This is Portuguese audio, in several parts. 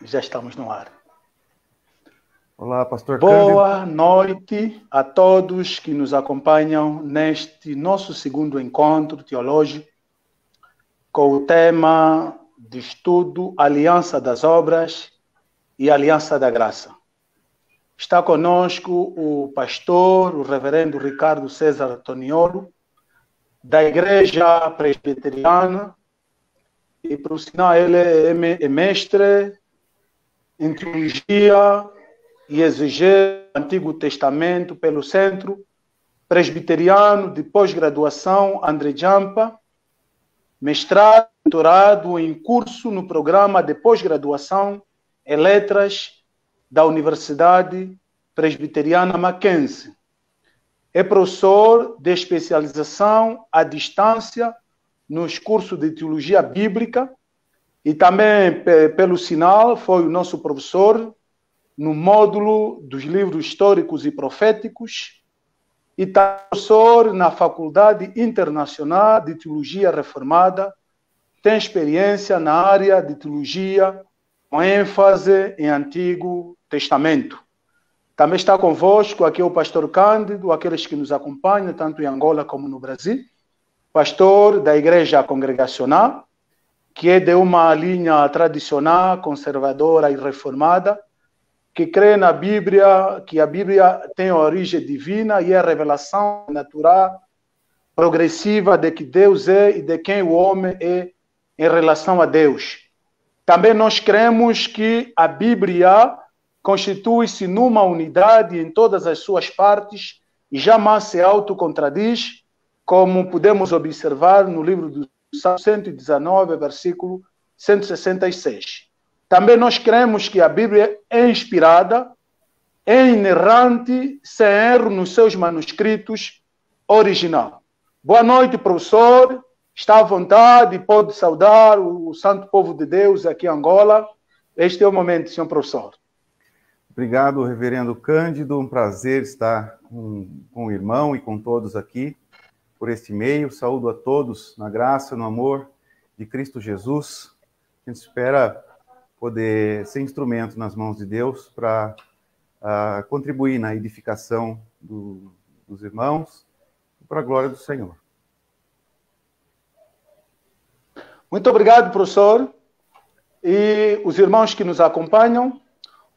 Já estamos no ar. Olá, pastor Cândido. Boa noite a todos que nos acompanham neste nosso segundo encontro teológico com o tema de estudo Aliança das Obras e Aliança da Graça. Está conosco o pastor, o reverendo Ricardo César Toniolo, da Igreja Presbiteriana, e por sinal ele é mestre em teologia e exegese do Antigo Testamento pelo Centro Presbiteriano de Pós-Graduação André Jampa, mestrado e doutorado em curso no programa de pós-graduação em letras da Universidade Presbiteriana Mackenzie. É professor de especialização à distância nos cursos de teologia bíblica e também, pelo sinal, foi o nosso professor no módulo dos livros históricos e proféticos e professor na Faculdade Internacional de Teologia Reformada. Tem experiência na área de teologia com ênfase em Antigo Testamento. Também está convosco aqui o pastor Cândido, aqueles que nos acompanham, tanto em Angola como no Brasil, pastor da Igreja Congregacional, que é de uma linha tradicional, conservadora e reformada, que crê na Bíblia, que a Bíblia tem origem divina e é a revelação natural, progressiva de que Deus é e de quem o homem é em relação a Deus. Também nós cremos que a Bíblia constitui-se numa unidade em todas as suas partes e jamais se autocontraduz, como podemos observar no livro do Salmo 119, versículo 166. Também nós cremos que a Bíblia é inspirada, é inerrante, sem erro nos seus manuscritos original. Boa noite, professor. Está à vontade, pode saudar o santo povo de Deus aqui em Angola. Este é o momento, senhor professor. Obrigado, reverendo Cândido. Um prazer estar com o irmão e com todos aqui por este meio. Saúdo a todos na graça, no amor de Cristo Jesus. A gente espera poder ser instrumento nas mãos de Deus para contribuir na edificação dos irmãos e para a glória do Senhor. Muito obrigado, professor. E os irmãos que nos acompanham,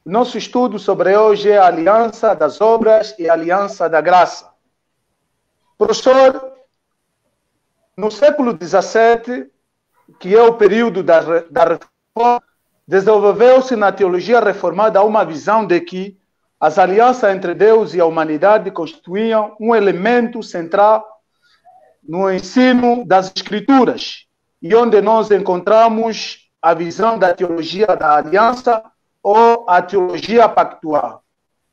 nosso estudo sobre hoje é a Aliança das Obras e a Aliança da Graça. Professor, no século XVII, que é o período da Reforma, desenvolveu-se na teologia reformada uma visão de que as alianças entre Deus e a humanidade constituíam um elemento central no ensino das Escrituras, e onde nós encontramos a visão da teologia da aliança ou a teologia pactual.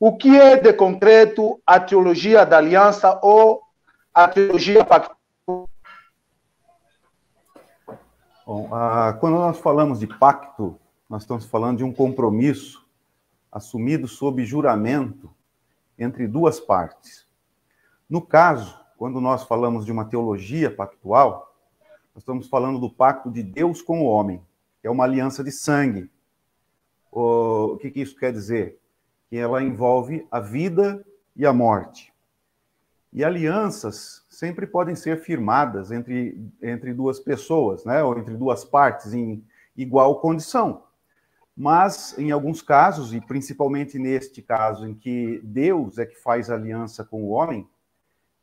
O que é de concreto a teologia da aliança ou a teologia pactual? Bom, quando nós falamos de pacto, nós estamos falando de um compromisso assumido sob juramento entre duas partes. No caso, quando nós falamos de uma teologia pactual, nós estamos falando do pacto de Deus com o homem, que é uma aliança de sangue. O que isso quer dizer? Que ela envolve a vida e a morte. E alianças sempre podem ser firmadas entre duas pessoas, né? Ou entre duas partes em igual condição. Mas, em alguns casos, e principalmente neste caso em que Deus é que faz aliança com o homem,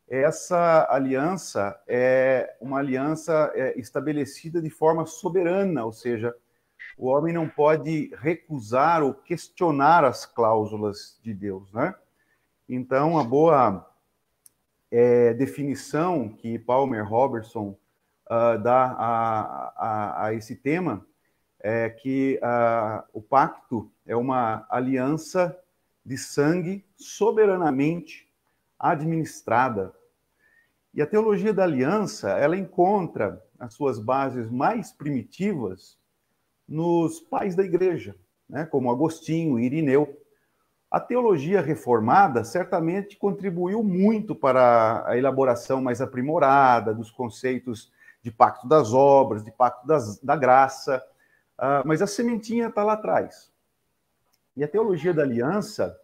essa aliança é uma aliança estabelecida de forma soberana, ou seja, o homem não pode recusar ou questionar as cláusulas de Deus, né? Então, a boa definição que Palmer Robertson dá a esse tema é que o pacto é uma aliança de sangue soberanamente administrada. E a teologia da aliança, ela encontra as suas bases mais primitivas nos pais da igreja, né, como Agostinho e Irineu. A teologia reformada certamente contribuiu muito para a elaboração mais aprimorada dos conceitos de pacto das obras, de pacto da graça, mas a sementinha está lá atrás. E a teologia da aliança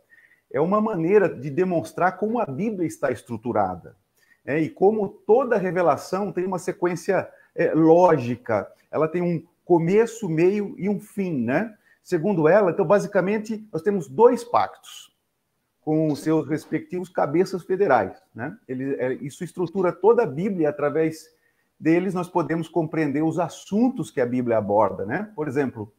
é uma maneira de demonstrar como a Bíblia está estruturada, e como toda revelação tem uma sequência lógica, ela tem um começo, meio e um fim, né? Segundo ela, então, basicamente, nós temos 2 pactos com os seus respectivos cabeças federais, né? Isso estrutura toda a Bíblia, através deles nós podemos compreender os assuntos que a Bíblia aborda, né? Por exemplo,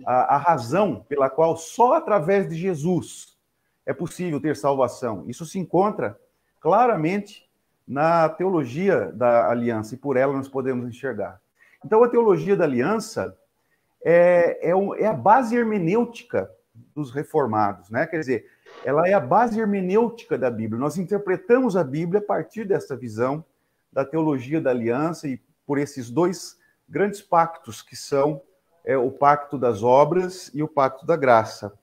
a razão pela qual só através de Jesus é possível ter salvação. Isso se encontra claramente na teologia da aliança, e por ela nós podemos enxergar. Então, a teologia da aliança é a base hermenêutica dos reformados, né? Quer dizer, ela é a base hermenêutica da Bíblia. Nós interpretamos a Bíblia a partir dessa visão da teologia da aliança e por esses 2 grandes pactos, que são o pacto das obras e o pacto da graça.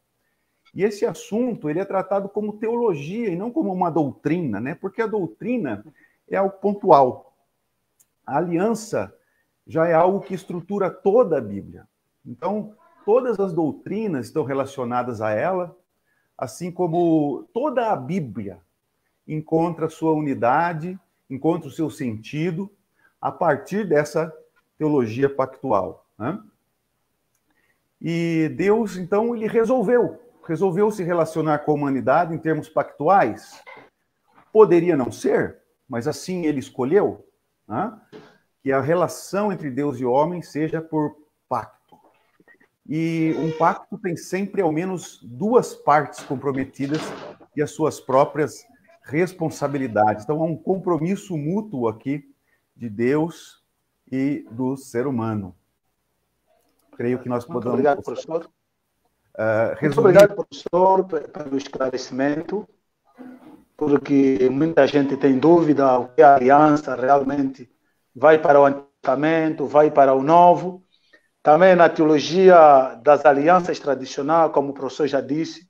E esse assunto ele é tratado como teologia e não como uma doutrina, né? Porque a doutrina é algo pontual. A aliança já é algo que estrutura toda a Bíblia. Então, todas as doutrinas estão relacionadas a ela, assim como toda a Bíblia encontra sua unidade, encontra o seu sentido a partir dessa teologia pactual, né? E Deus, então, ele resolveu se relacionar com a humanidade em termos pactuais. Poderia não ser, mas assim ele escolheu, né? Que a relação entre Deus e o homem seja por pacto. E um pacto tem sempre ao menos 2 partes comprometidas e as suas próprias responsabilidades. Então, há um compromisso mútuo aqui de Deus e do ser humano. Creio que nós podemos... Muito obrigado, professor. Resumir... Muito obrigado, professor, pelo esclarecimento, porque muita gente tem dúvida o que a aliança realmente vai para o Antigo Testamento, vai para o Novo. Também na teologia das alianças tradicionais, como o professor já disse,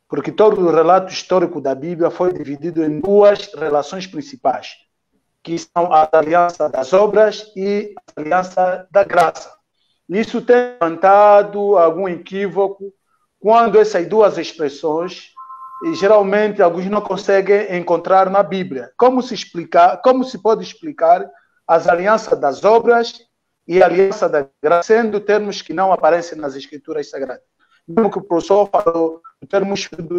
porque todo o relato histórico da Bíblia foi dividido em 2 relações principais, que são a aliança das obras e a aliança da graça. Isso tem levantado algum equívoco quando essas 2 expressões, geralmente, alguns não conseguem encontrar na Bíblia. Como se pode explicar as alianças das obras e a aliança da graça, sendo termos que não aparecem nas Escrituras Sagradas? Mesmo que o professor falou do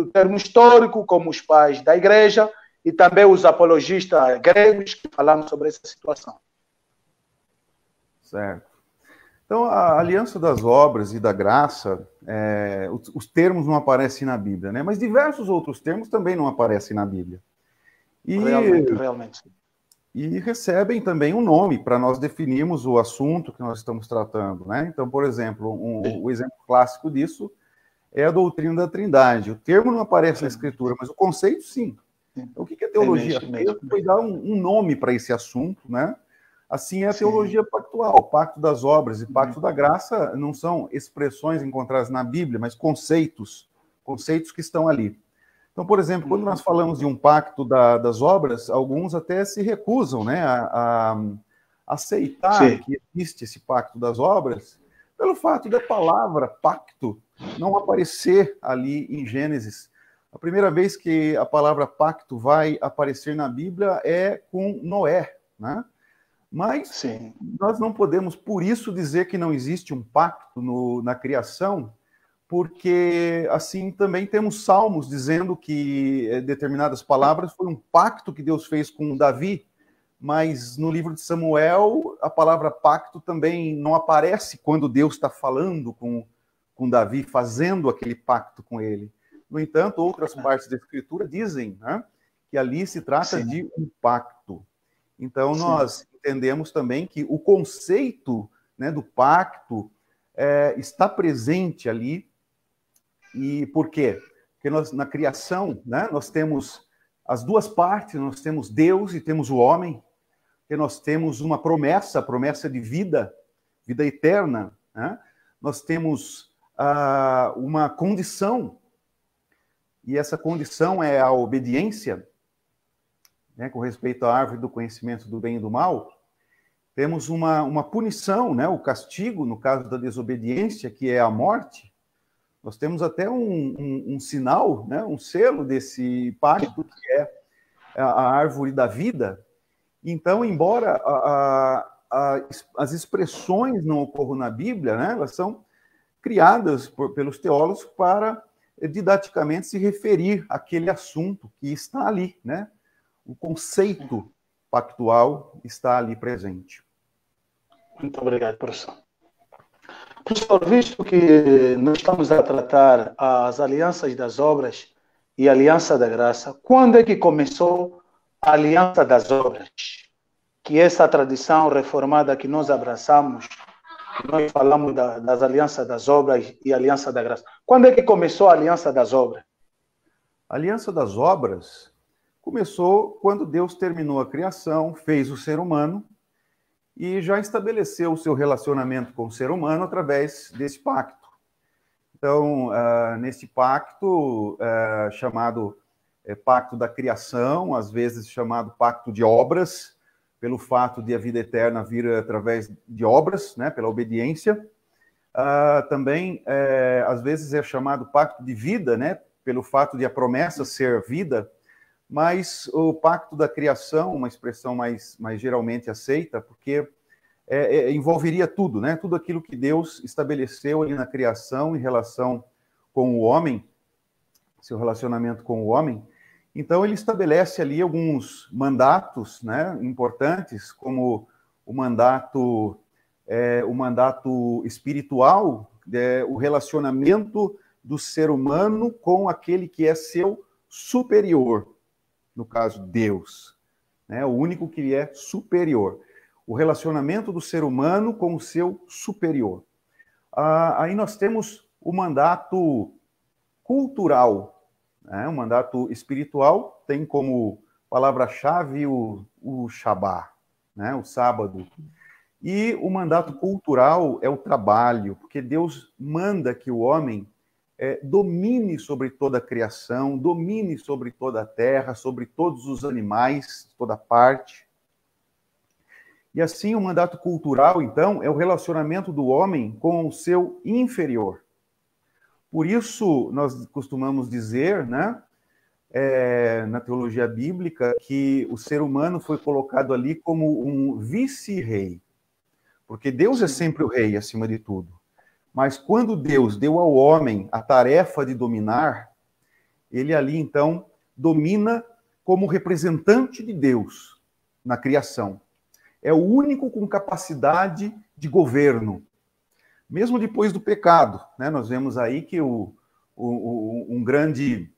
termo histórico, como os pais da igreja, e também os apologistas gregos que falaram sobre essa situação. Certo. Então, a aliança das obras e da graça, os termos não aparecem na Bíblia, né? Mas diversos outros termos também não aparecem na Bíblia. E, realmente. E recebem também um nome para nós definirmos o assunto que nós estamos tratando, né? Então, por exemplo, o exemplo clássico disso é a doutrina da Trindade. O termo não aparece na Escritura, mas o conceito, sim. Então, o que a teologia fez foi dar um nome para esse assunto, né? Assim é a teologia pactual. O pacto das obras e pacto da graça não são expressões encontradas na Bíblia, mas conceitos que estão ali. Então, por exemplo, quando nós falamos de um pacto das obras, alguns até se recusam, né, a aceitar que existe esse pacto das obras, pelo fato da palavra pacto não aparecer ali em Gênesis. A primeira vez que a palavra pacto vai aparecer na Bíblia é com Noé, né? Mas nós não podemos, por isso, dizer que não existe um pacto na criação, porque, assim, também temos salmos dizendo que determinadas palavras foi um pacto que Deus fez com Davi, mas no livro de Samuel, a palavra pacto também não aparece quando Deus está falando com Davi, fazendo aquele pacto com ele. No entanto, outras partes da Escritura dizem, né, que ali se trata de um pacto. Então, nós entendemos também que o conceito, né, do pacto está presente ali. E por quê? Porque na criação, né, nós temos as 2 partes, nós temos Deus e temos o homem, e nós temos uma promessa, a promessa de vida eterna, né? Nós temos uma condição, e essa condição é a obediência, né, com respeito à árvore do conhecimento do bem e do mal. Temos uma punição, né, o castigo, no caso da desobediência, que é a morte. Nós temos até um sinal, né, um selo desse pacto, que é a árvore da vida. Então, embora as expressões não ocorram na Bíblia, né, elas são criadas pelos teólogos para didaticamente se referir àquele assunto que está ali, né? O conceito pactual está ali presente. Muito obrigado, professor. Professor, visto que nós estamos a tratar as alianças das obras e a aliança da graça, quando é que começou a aliança das obras? Que essa tradição reformada que nós abraçamos, que nós falamos das alianças das obras e aliança da graça. Quando é que começou a aliança das obras? A aliança das obras começou quando Deus terminou a criação, fez o ser humano e já estabeleceu o seu relacionamento com o ser humano através desse pacto. Então, nesse pacto, chamado Pacto da Criação, às vezes chamado Pacto de Obras, pelo fato de a vida eterna vir através de obras, né, pela obediência. Também, às vezes, é chamado Pacto de Vida, né, pelo fato de a promessa ser vida, mas o Pacto da Criação, uma expressão mais geralmente aceita, porque envolveria tudo, né, tudo aquilo que Deus estabeleceu ali na criação em relação com o homem, seu relacionamento com o homem. Então, ele estabelece ali alguns mandatos, né, importantes, como o mandato espiritual, o relacionamento do ser humano com aquele que é seu superior, no caso, Deus, né, o único que é superior. O relacionamento do ser humano com o seu superior. Aí nós temos o mandato cultural. O mandato espiritual tem como palavra-chave o Shabá, né, o sábado. E o mandato cultural é o trabalho, porque Deus manda que o homem domine sobre toda a criação, domine sobre toda a terra, sobre todos os animais, toda parte. E assim, o mandato cultural, então, é o relacionamento do homem com o seu inferior. Por isso, nós costumamos dizer, né, na teologia bíblica, que o ser humano foi colocado ali como um vice-rei. Porque Deus é sempre o rei, acima de tudo. Mas quando Deus deu ao homem a tarefa de dominar, ele ali, então, domina como representante de Deus na criação. É o único com capacidade de governo. Mesmo depois do pecado, né? Nós vemos aí que um grande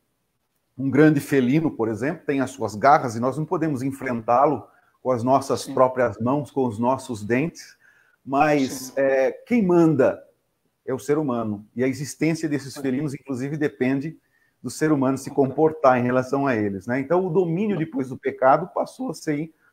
felino, por exemplo, tem as suas garras e nós não podemos enfrentá-lo com as nossas próprias mãos, com os nossos dentes, mas quem manda é o ser humano. E a existência desses felinos, inclusive, depende do ser humano se comportar em relação a eles, né? Então, o domínio depois do pecado passou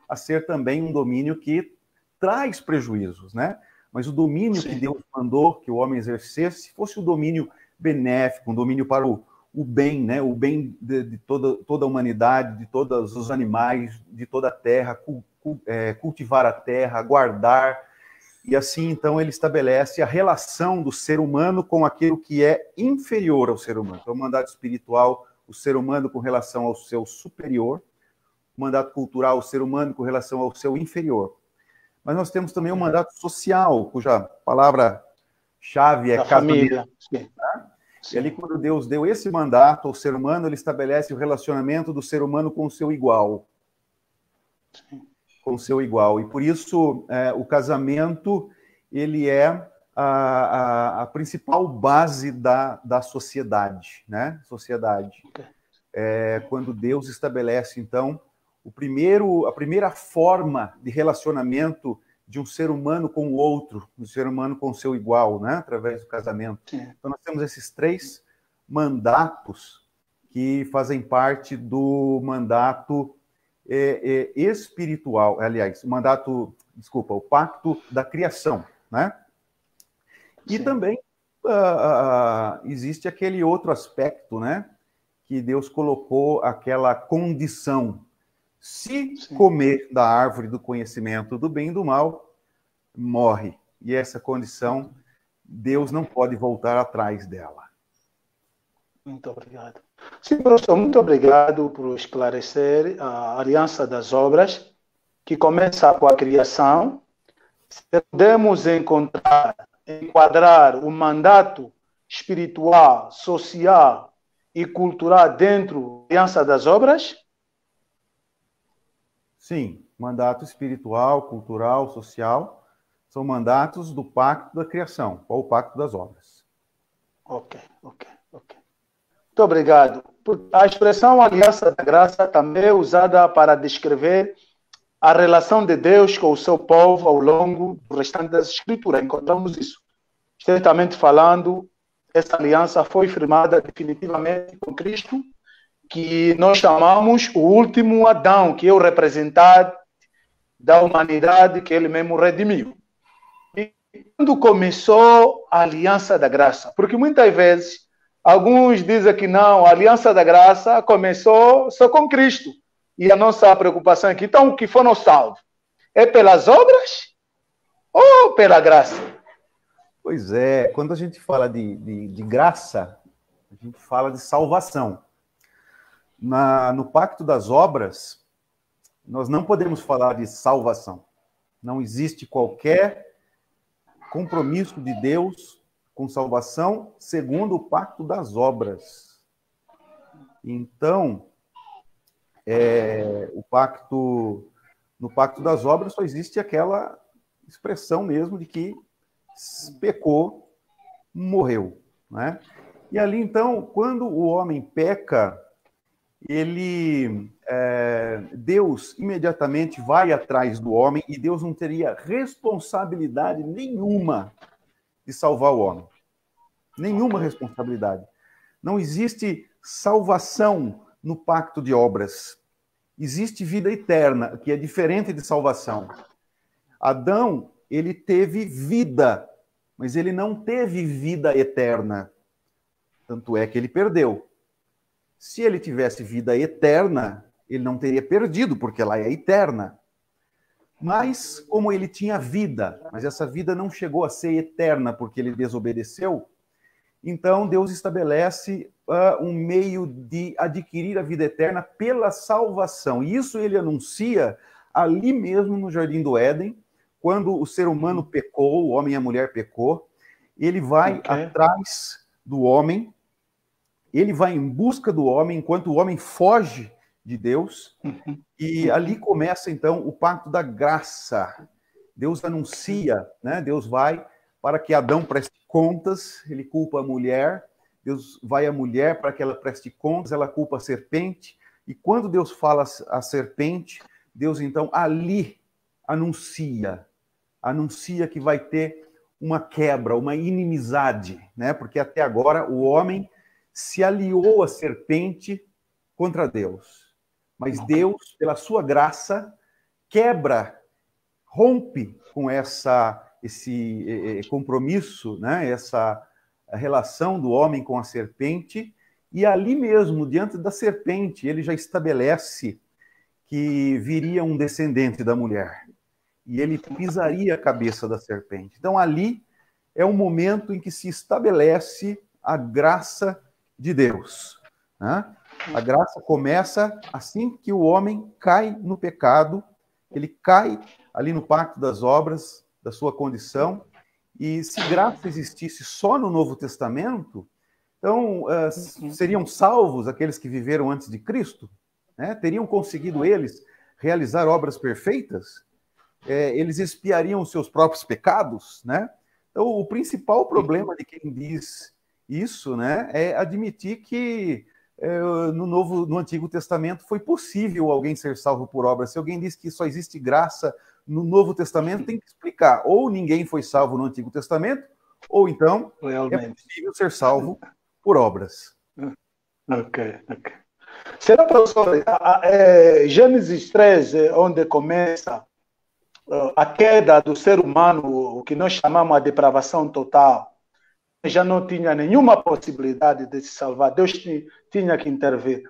a ser também um domínio que traz prejuízos, né? Mas o domínio que Deus mandou que o homem exercesse fosse um domínio benéfico, um domínio para o bem, né? O bem de toda a humanidade, de todos os animais, de toda a terra, cultivar a terra, guardar. E assim, então, ele estabelece a relação do ser humano com aquilo que é inferior ao ser humano. Então, o mandato espiritual, o ser humano com relação ao seu superior. O mandato cultural, o ser humano com relação ao seu inferior. Mas nós temos também o mandato social, cuja palavra-chave é família. Tá? E ali, quando Deus deu esse mandato ao ser humano, ele estabelece o relacionamento do ser humano com o seu igual. Com o seu igual. E por isso, o casamento, ele é a principal base da sociedade, né? Sociedade. Quando Deus estabelece, então, a primeira forma de relacionamento de um ser humano com o outro, um ser humano com o seu igual, né? Através do casamento. Então, nós temos esses 3 mandatos que fazem parte do mandato espiritual, aliás, o pacto da criação, né? E também existe aquele outro aspecto, né? Que Deus colocou aquela condição. Se comer da árvore do conhecimento do bem e do mal, morre. E essa condição, Deus não pode voltar atrás dela. Muito obrigado. Sim, professor, muito obrigado por esclarecer a aliança das obras, que começa com a criação. Podemos enquadrar o mandato espiritual, social e cultural dentro da aliança das obras? Sim, mandato espiritual, cultural, social, são mandatos do pacto da criação, ou o pacto das obras. Ok. Muito obrigado. A expressão aliança da graça também é usada para descrever a relação de Deus com o seu povo ao longo do restante das Escrituras. Encontramos isso. Estritamente falando, essa aliança foi firmada definitivamente com Cristo, que nós chamamos o último Adão, que é o representante da humanidade que ele mesmo redimiu. E quando começou a aliança da graça? Porque muitas vezes alguns dizem que não, a aliança da graça começou só com Cristo. E a nossa preocupação aqui, então, o que foram salvos? É pelas obras ou pela graça? Pois é, quando a gente fala de graça, a gente fala de salvação. No pacto das obras, nós não podemos falar de salvação. Não existe qualquer compromisso de Deus com salvação segundo o pacto das obras. Então, no pacto das obras só existe aquela expressão mesmo de que pecou, morreu, né? E ali, então, quando o homem peca, Deus imediatamente vai atrás do homem e Deus não teria responsabilidade nenhuma de salvar o homem. Nenhuma responsabilidade. Não existe salvação no pacto de obras. Existe vida eterna, que é diferente de salvação. Adão, ele teve vida, mas ele não teve vida eterna. Tanto é que ele perdeu. Se ele tivesse vida eterna, ele não teria perdido, porque ela é eterna. Mas, como ele tinha vida, mas essa vida não chegou a ser eterna, porque ele desobedeceu, então Deus estabelece um meio de adquirir a vida eterna pela salvação. E isso ele anuncia ali mesmo no Jardim do Éden, quando o ser humano pecou, o homem e a mulher pecou, ele vai atrás do homem, ele vai em busca do homem, enquanto o homem foge de Deus, e ali começa, então, o pacto da graça. Deus anuncia, né? Deus vai para que Adão preste contas, ele culpa a mulher, Deus vai à mulher para que ela preste contas, ela culpa a serpente, e quando Deus fala à serpente, Deus, então, ali anuncia que vai ter uma quebra, uma inimizade, né? Porque até agora o homem se aliou à serpente contra Deus. Mas Deus, pela sua graça, rompe com esse compromisso, né? Essa relação do homem com a serpente, e ali mesmo, diante da serpente, ele já estabelece que viria um descendente da mulher. E ele pisaria a cabeça da serpente. Então, ali é o momento em que se estabelece a graça de Deus, né? A graça começa assim que o homem cai no pecado, ele cai ali no pacto das obras, da sua condição, e se graça existisse só no Novo Testamento, então seriam salvos aqueles que viveram antes de Cristo, né? Teriam conseguido eles realizar obras perfeitas, eles expiariam os seus próprios pecados, né? Então, o principal problema de quem diz isso, né, é admitir que no Antigo Testamento foi possível alguém ser salvo por obras. Se alguém diz que só existe graça no Novo Testamento, tem que explicar. Ou ninguém foi salvo no Antigo Testamento, ou então é possível ser salvo por obras. Ok. Será, professor, Gênesis 3, onde começa a queda do ser humano, o que nós chamamos de depravação total, já não tinha nenhuma possibilidade de se salvar, Deus tinha que intervir.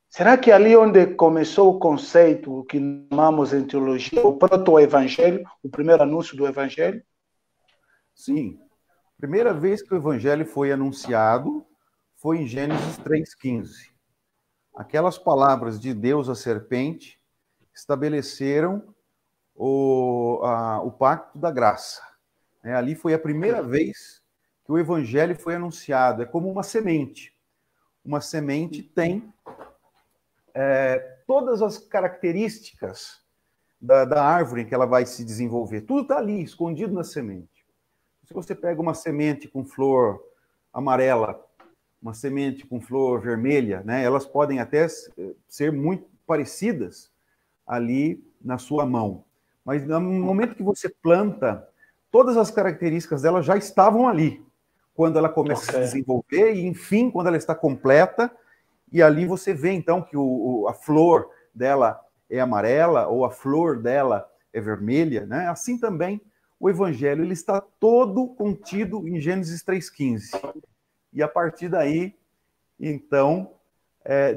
Será que ali onde começou o conceito que chamamos em teologia, o proto-evangelho, o primeiro anúncio do evangelho? Sim. Primeira vez que o evangelho foi anunciado foi em Gênesis 3,15. Aquelas palavras de Deus à serpente estabeleceram o pacto da graça. Ali foi a primeira vez que o evangelho foi anunciado. É como uma semente. Uma semente tem todas as características da árvore em que ela vai se desenvolver. Tudo está ali, escondido na semente. Se você pega uma semente com flor amarela, uma semente com flor vermelha, né, elas podem até ser muito parecidas ali na sua mão. Mas no momento que você planta, todas as características dela já estavam ali. Quando ela começa a se desenvolver e, enfim, quando ela está completa, e ali você vê, então, que a flor dela é amarela ou a flor dela é vermelha, né? Assim também o evangelho ele está todo contido em Gênesis 3,15. E a partir daí, então,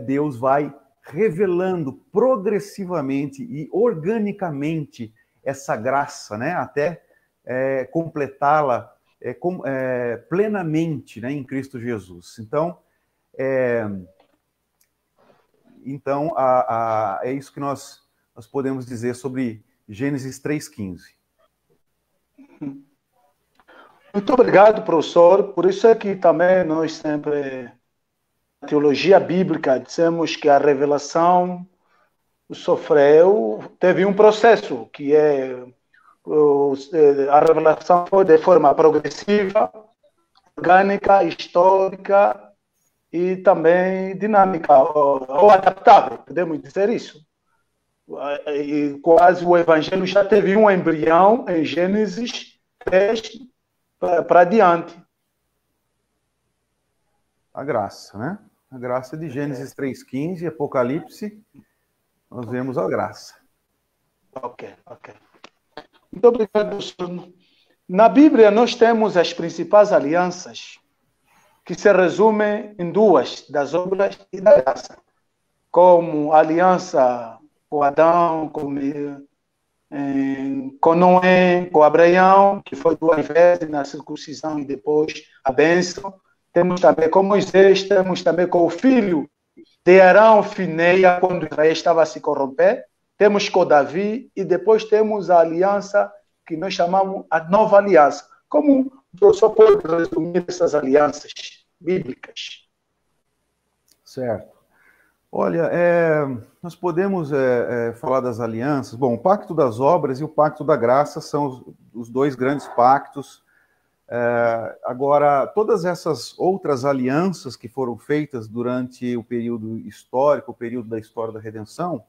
Deus vai revelando progressivamente e organicamente essa graça, né? Até completá-la plenamente, né? Em Cristo Jesus. Então, é isso que nós podemos dizer sobre Gênesis 3,15. Muito obrigado, professor. Por isso é que também nós sempre, na teologia bíblica, dizemos que a revelação teve um processo, que a revelação foi de forma progressiva, orgânica, histórica e também dinâmica, ou adaptável, podemos dizer isso. E quase o evangelho já teve um embrião em Gênesis 3 para diante. A graça, né? A graça de Gênesis 3,15, Apocalipse, nós vemos a graça. Ok. Muito obrigado, professor. Na Bíblia, nós temos as principais alianças, que se resumem em duas, das obras e da graça, como a aliança com Adão, com Noé, com Abraão, que foi 2 vezes na circuncisão e depois a bênção. Temos também com Moisés, temos também com o filho de Arão, Fineia, quando Israel estava a se corromper. Temos com Davi e depois temos a aliança que nós chamamos a nova aliança. Como o professor pode resumir essas alianças bíblicas? Certo. Olha, nós podemos falar das alianças. Bom, o Pacto das Obras e o Pacto da Graça são os dois grandes pactos. Agora, todas essas outras alianças que foram feitas durante o período histórico, o período da história da redenção,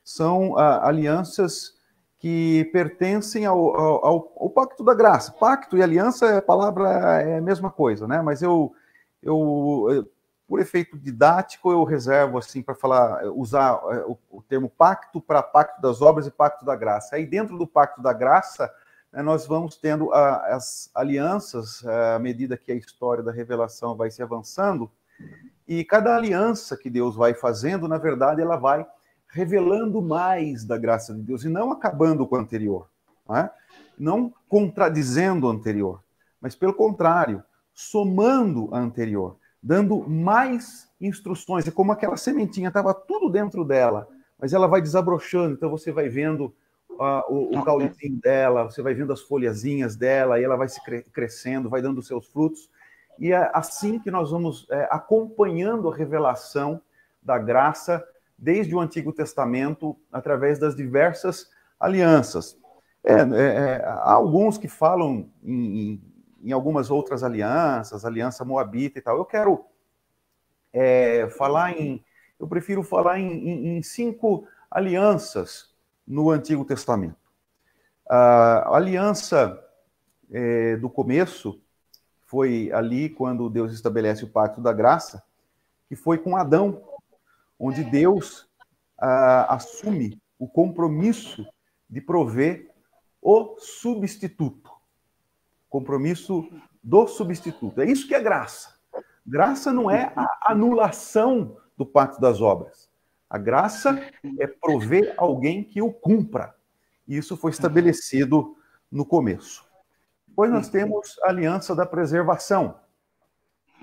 são alianças que pertencem ao Pacto da Graça. Pacto e aliança, a palavra é a mesma coisa, né? Mas eu por efeito didático, eu reservo assim para usar o termo pacto para Pacto das Obras e Pacto da Graça. Aí dentro do Pacto da Graça, nós vamos tendo as alianças à medida que a história da revelação vai se avançando, e cada aliança que Deus vai fazendo, na verdade, ela vai revelando mais da graça de Deus e não acabando com o anterior, não contradizendo o anterior, mas pelo contrário, somando a anterior, dando mais instruções. É como aquela sementinha, estava tudo dentro dela, mas ela vai desabrochando, então você vai vendo o caulezinho dela, você vai vendo as folhazinhas dela, e ela vai se crescendo, vai dando os seus frutos, e é assim que nós vamos acompanhando a revelação da graça desde o Antigo Testamento, através das diversas alianças. Há alguns que falam em algumas outras alianças, aliança moabita e tal. Eu quero eu prefiro falar em 5 alianças no Antigo Testamento. A aliança do começo foi ali quando Deus estabelece o Pacto da Graça, que foi com Adão, onde Deus assume o compromisso de prover o substituto. Compromisso do substituto. É isso que é graça. Graça não é a anulação do Pacto das Obras. A graça é prover alguém que o cumpra. E isso foi estabelecido no começo. Depois nós temos a aliança da preservação.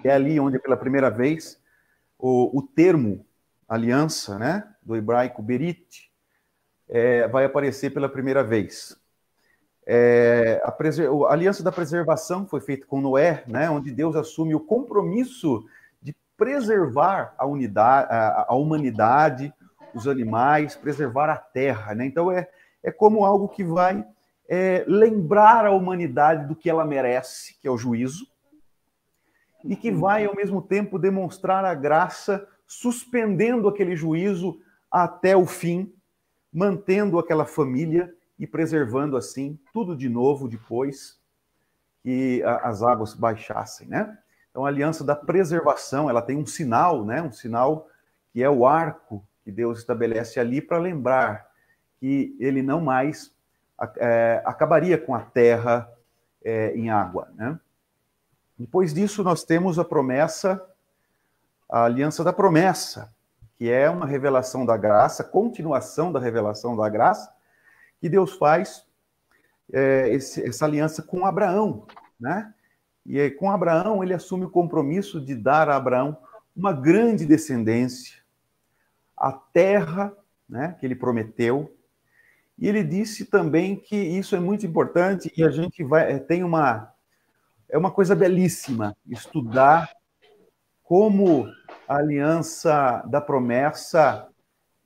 É ali onde, pela primeira vez, o termo aliança, né, do hebraico berit, vai aparecer pela primeira vez. A aliança da preservação foi feita com Noé, né, onde Deus assume o compromisso de preservar a humanidade, os animais, preservar a terra, né? Então é como algo que vai lembrar a humanidade do que ela merece, que é o juízo, e que vai, ao mesmo tempo, demonstrar a graça, suspendendo aquele juízo até o fim, mantendo aquela família e preservando, assim, tudo de novo depois que as águas baixassem, né? Então, a aliança da preservação, ela tem um sinal, né? Um sinal que é o arco que Deus estabelece ali para lembrar que ele não mais acabaria com a terra em água, né? Depois disso, nós temos a promessa, a aliança da promessa, que é uma revelação da graça, continuação da revelação da graça, que Deus faz essa aliança com Abraão, né? E com Abraão, ele assume o compromisso de dar a Abraão uma grande descendência, a terra, né, que ele prometeu. E ele disse também que isso é muito importante e a gente tem é uma coisa belíssima estudar como a aliança da promessa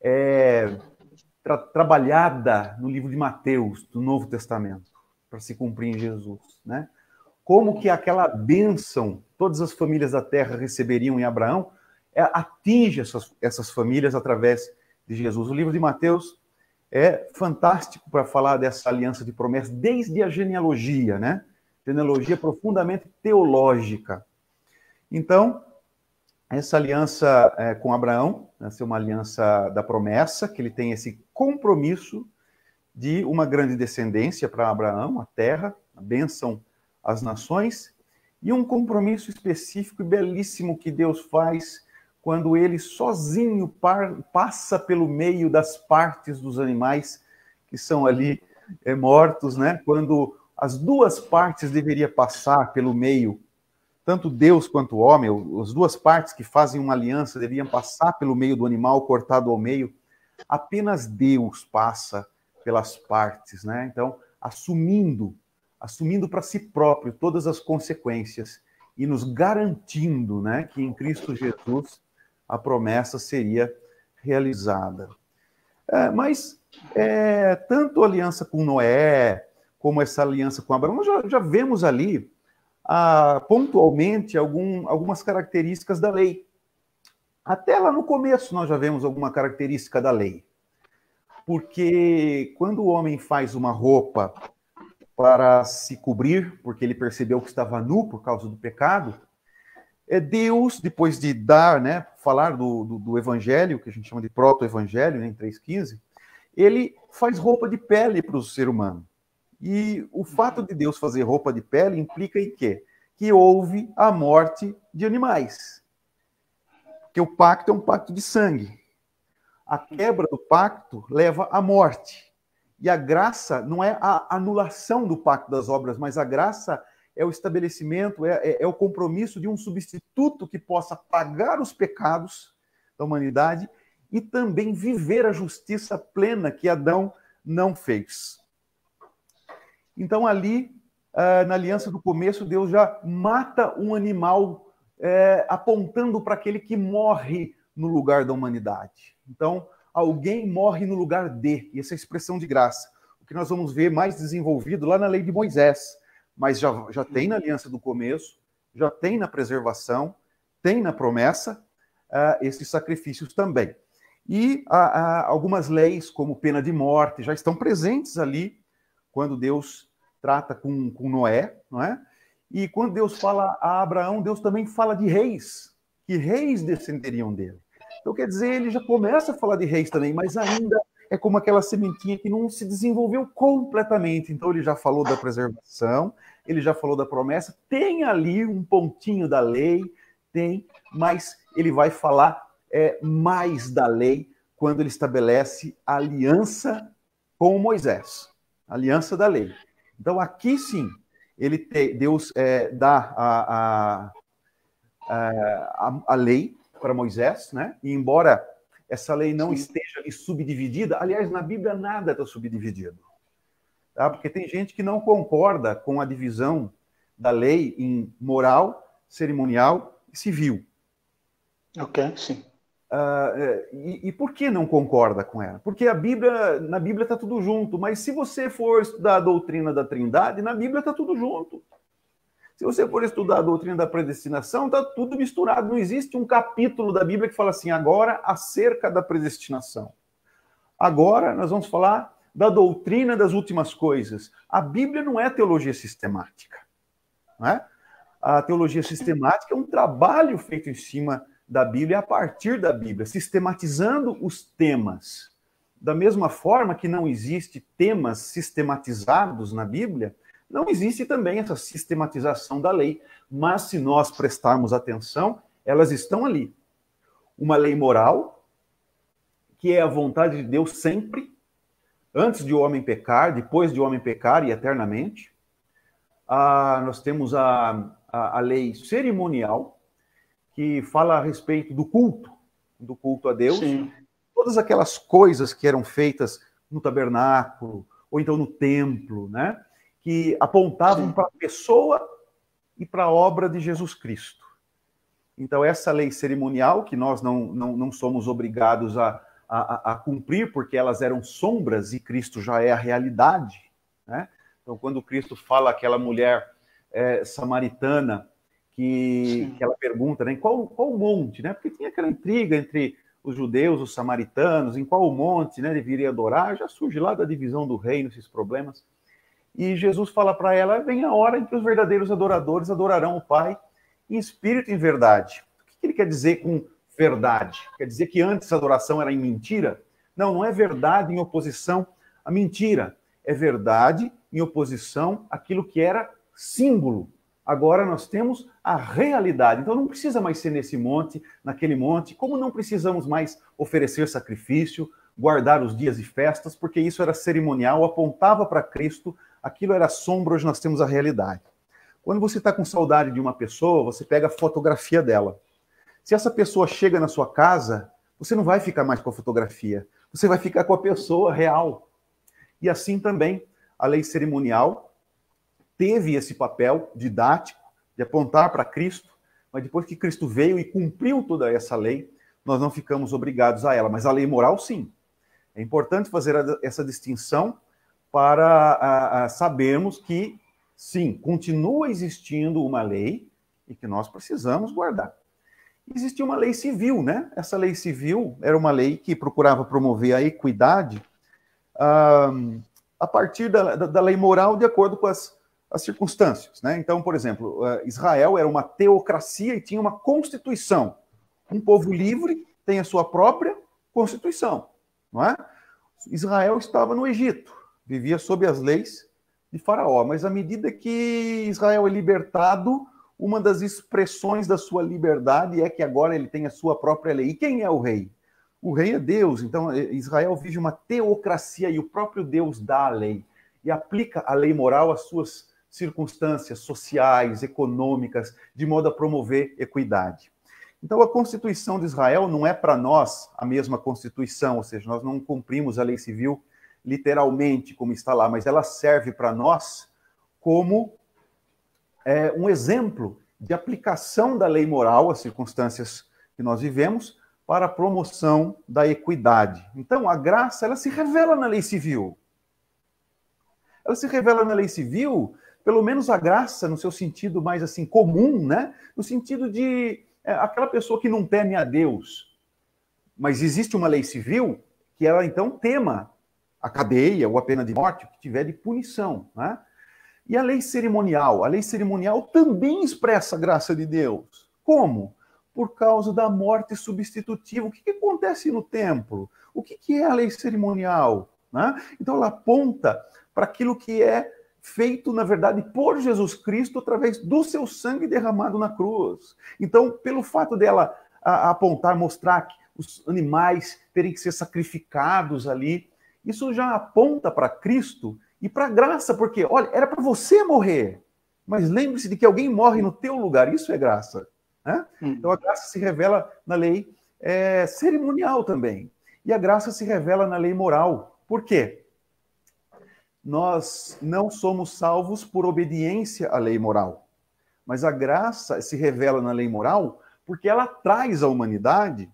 é trabalhada no livro de Mateus, do Novo Testamento, para se cumprir em Jesus, né? Como que aquela bênção, todas as famílias da terra receberiam em Abraão, atinge essas famílias através de Jesus. O livro de Mateus é fantástico para falar dessa aliança de promessa, desde a genealogia, né? Genealogia profundamente teológica. Então, essa aliança com Abraão, essa é uma aliança da promessa, que ele tem esse compromisso de uma grande descendência para Abraão, a terra, a bênção às nações, e um compromisso específico e belíssimo que Deus faz quando ele sozinho passa pelo meio das partes dos animais que são ali mortos, né? Quando as duas partes deveriam passar pelo meio, tanto Deus quanto o homem, as duas partes que fazem uma aliança deveriam passar pelo meio do animal cortado ao meio, apenas Deus passa pelas partes, né? Então, assumindo para si próprio todas as consequências e nos garantindo, né, que em Cristo Jesus a promessa seria realizada. Mas tanto a aliança com Noé, como essa aliança com Abraão, nós já vemos ali pontualmente algumas características da lei. Até lá no começo nós já vemos alguma característica da lei. Porque quando o homem faz uma roupa para se cobrir, porque ele percebeu que estava nu por causa do pecado, Deus, depois de falar do evangelho, que a gente chama de proto-evangelho, né, em 3,15, ele faz roupa de pele para o ser humano. E o fato de Deus fazer roupa de pele implica em quê? Que houve a morte de animais. Porque o pacto é um pacto de sangue. A quebra do pacto leva à morte. E a graça não é a anulação do pacto das obras, mas a graça é o estabelecimento, é o compromisso de um substituto que possa pagar os pecados da humanidade e também viver a justiça plena que Adão não fez. Então, ali, na aliança do começo, Deus já mata um animal apontando para aquele que morre no lugar da humanidade. Então, alguém morre no lugar de, e essa é a expressão de graça. O que nós vamos ver mais desenvolvido lá na lei de Moisés, mas já tem na aliança do começo, já tem na preservação, tem na promessa, esses sacrifícios também. E algumas leis, como pena de morte, já estão presentes ali, quando Deus trata com Noé, não é? E quando Deus fala a Abraão, Deus também fala de reis, que reis descenderiam dele. Então, quer dizer, ele já começa a falar de reis também, mas ainda é como aquela sementinha que não se desenvolveu completamente. Então, ele já falou da preservação, ele já falou da promessa, tem ali um pontinho da lei, mas ele vai falar mais da lei quando ele estabelece a aliança com Moisés, a aliança da lei. Então, aqui sim, Deus dá a lei para Moisés, né? E embora essa lei não esteja ali subdividida, aliás, na Bíblia nada está subdividido. Tá? Porque tem gente que não concorda com a divisão da lei em moral, cerimonial e civil. Ok, sim. E por que não concorda com ela? Porque na Bíblia está tudo junto, mas se você for estudar a doutrina da Trindade, na Bíblia está tudo junto. Se você for estudar a doutrina da predestinação, está tudo misturado. Não existe um capítulo da Bíblia que fala assim, agora acerca da predestinação. Agora nós vamos falar da doutrina das últimas coisas. A Bíblia não é teologia sistemática. Não é? A teologia sistemática é um trabalho feito em cima da Bíblia, a partir da Bíblia, sistematizando os temas. Da mesma forma que não existe temas sistematizados na Bíblia, não existe também essa sistematização da lei. Mas se nós prestarmos atenção, elas estão ali. Uma lei moral, que é a vontade de Deus sempre, antes de o homem pecar, depois de o homem pecar e eternamente. Nós temos a lei cerimonial, que fala a respeito do culto a Deus. Sim. Todas aquelas coisas que eram feitas no tabernáculo, ou então no templo, né? Que apontavam para a pessoa e para a obra de Jesus Cristo. Então, essa lei cerimonial, que nós não somos obrigados a cumprir, porque elas eram sombras e Cristo já é a realidade, né? Então, quando Cristo fala àquela mulher samaritana, que ela pergunta, né, em qual monte, né? Porque tinha aquela intriga entre os judeus, os samaritanos, em qual monte, né, deveria adorar. Já surge lá da divisão do reino esses problemas. E Jesus fala para ela, vem a hora em que os verdadeiros adoradores adorarão o Pai em espírito e em verdade. O que ele quer dizer com verdade? Quer dizer que antes a adoração era em mentira? Não, não é verdade em oposição à mentira. É verdade em oposição àquilo que era símbolo. Agora nós temos a realidade. Então não precisa mais ser nesse monte, naquele monte, como não precisamos mais oferecer sacrifício, guardar os dias e festas, porque isso era cerimonial, apontava para Cristo, aquilo era sombra, hoje nós temos a realidade. Quando você está com saudade de uma pessoa, você pega a fotografia dela. Se essa pessoa chega na sua casa, você não vai ficar mais com a fotografia, você vai ficar com a pessoa real. E assim também, a lei cerimonial teve esse papel didático de apontar para Cristo, mas depois que Cristo veio e cumpriu toda essa lei, nós não ficamos obrigados a ela. Mas a lei moral, sim. É importante fazer essa distinção para sabermos que, sim, continua existindo uma lei e que nós precisamos guardar. Existia uma lei civil, né? Essa lei civil era uma lei que procurava promover a equidade a partir da lei moral de acordo com as circunstâncias, né? Então, por exemplo, Israel era uma teocracia e tinha uma constituição. Um povo livre tem a sua própria constituição, não é? Israel estava no Egito, vivia sob as leis de Faraó, mas à medida que Israel é libertado, uma das expressões da sua liberdade é que agora ele tem a sua própria lei. E quem é o rei? O rei é Deus. Então, Israel vive uma teocracia e o próprio Deus dá a lei e aplica a lei moral às suas circunstâncias sociais, econômicas, de modo a promover equidade. Então, a Constituição de Israel não é para nós a mesma Constituição, ou seja, nós não cumprimos a lei civil literalmente como está lá, mas ela serve para nós como um exemplo de aplicação da lei moral às circunstâncias que nós vivemos para a promoção da equidade. Então, a graça, ela se revela na lei civil. Ela se revela na lei civil, pelo menos a graça, no seu sentido mais assim comum, né? No sentido de aquela pessoa que não teme a Deus. Mas existe uma lei civil que ela então tema a cadeia ou a pena de morte, o que tiver de punição, né? E a lei cerimonial também expressa a graça de Deus. Como? Por causa da morte substitutiva. O que acontece no templo? O que é a lei cerimonial? Né? Então ela aponta para aquilo que é feito, na verdade, por Jesus Cristo através do seu sangue derramado na cruz. Então, pelo fato dela apontar, mostrar que os animais terem que ser sacrificados ali, isso já aponta para Cristo e para a graça, porque, olha, era para você morrer, mas lembre-se de que alguém morre no teu lugar, isso é graça. né? Então a graça se revela na lei cerimonial também. E a graça se revela na lei moral. Por quê? Nós não somos salvos por obediência à lei moral. Mas a graça se revela na lei moral porque ela traz à humanidade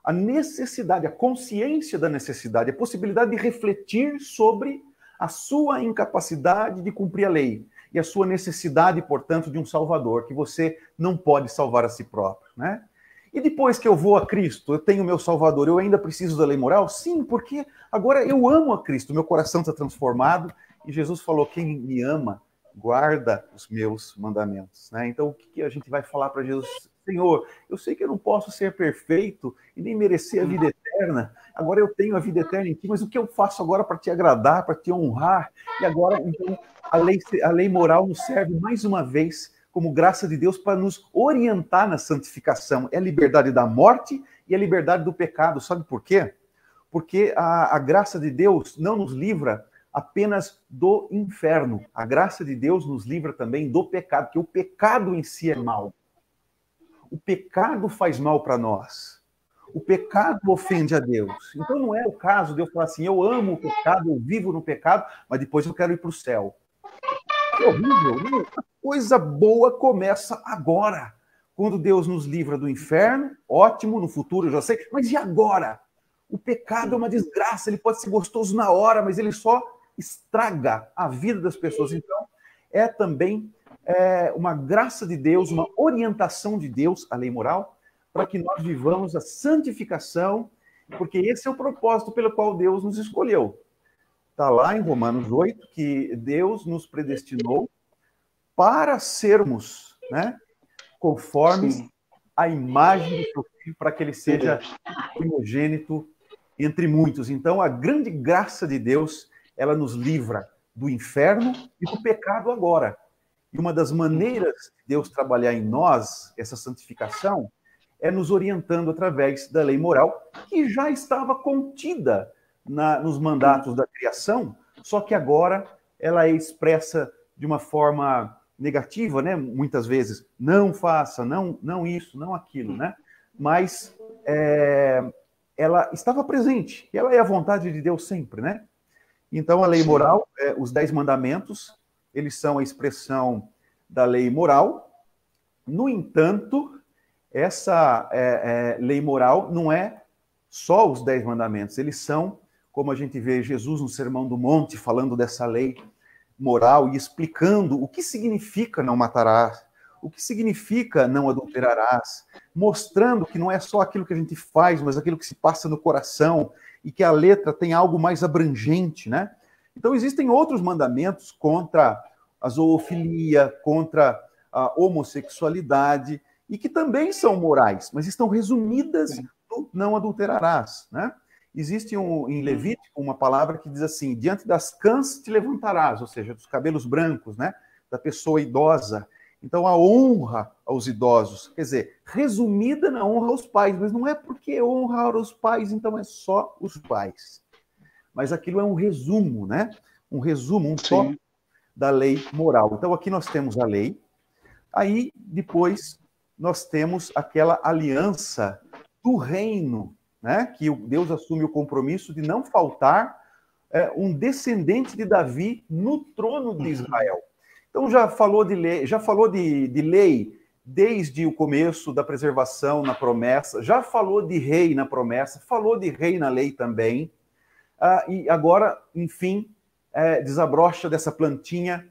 a necessidade, a consciência da necessidade, a possibilidade de refletir sobre a sua incapacidade de cumprir a lei e a sua necessidade, portanto, de um Salvador, que você não pode salvar a si próprio, né? E depois que eu vou a Cristo, eu tenho meu Salvador, eu ainda preciso da lei moral? Sim, porque agora eu amo a Cristo, meu coração está transformado, e Jesus falou, quem me ama, guarda os meus mandamentos, né? Então, o que a gente vai falar para Jesus? Senhor, eu sei que eu não posso ser perfeito e nem merecer a vida eterna. Agora eu tenho a vida eterna em ti, mas o que eu faço agora para te agradar, para te honrar? E agora, então, a lei moral nos serve mais uma vez como graça de Deus para nos orientar na santificação. É a liberdade da morte e a liberdade do pecado. Sabe por quê? Porque a graça de Deus não nos livra apenas do inferno. A graça de Deus nos livra também do pecado, porque o pecado em si é mal. O pecado faz mal para nós. O pecado ofende a Deus. Então não é o caso de eu falar assim, eu amo o pecado, eu vivo no pecado, mas depois eu quero ir para o céu. Que horrível. A coisa boa começa agora. Quando Deus nos livra do inferno, ótimo, no futuro eu já sei, mas e agora? O pecado é uma desgraça, ele pode ser gostoso na hora, mas ele só estraga a vida das pessoas. Então, é também uma graça de Deus, uma orientação de Deus, a lei moral, para que nós vivamos a santificação, porque esse é o propósito pelo qual Deus nos escolheu. Está lá em Romanos 8 que Deus nos predestinou para sermos, né, conformes à imagem do seu Filho, para que ele seja primogênito entre muitos. Então, a grande graça de Deus, ela nos livra do inferno e do pecado agora. E uma das maneiras de Deus trabalhar em nós, essa santificação, é nos orientando através da lei moral, que já estava contida nos mandatos da criação, só que agora ela é expressa de uma forma negativa, né? Muitas vezes, não faça, não isso, não aquilo, né? Mas ela estava presente, e ela é a vontade de Deus sempre, né? Então, a lei moral, os 10 mandamentos, eles são a expressão da lei moral. No entanto, essa lei moral não é só os 10 mandamentos, eles são, como a gente vê Jesus no Sermão do Monte, falando dessa lei moral e explicando o que significa não matarás, o que significa não adulterarás, mostrando que não é só aquilo que a gente faz, mas aquilo que se passa no coração, e que a letra tem algo mais abrangente, né? Então, existem outros mandamentos contra a zoofilia, contra a homossexualidade, e que também são morais, mas estão resumidas no não adulterarás, né? Existe em Levítico uma palavra que diz assim, diante das cãs te levantarás, ou seja, dos cabelos brancos, né? Da pessoa idosa. Então, a honra aos idosos, quer dizer, resumida na honra aos pais, mas não é porque honrar os pais, então é só os pais. Mas aquilo é um resumo, né? Um resumo, um tópico da lei moral. Então, aqui nós temos a lei, aí depois nós temos aquela aliança do reino, né? Que Deus assume o compromisso de não faltar um descendente de Davi no trono de Israel. Então já falou de lei desde o começo da preservação na promessa, já falou de rei na promessa, falou de rei na lei também, e agora, enfim, desabrocha dessa plantinha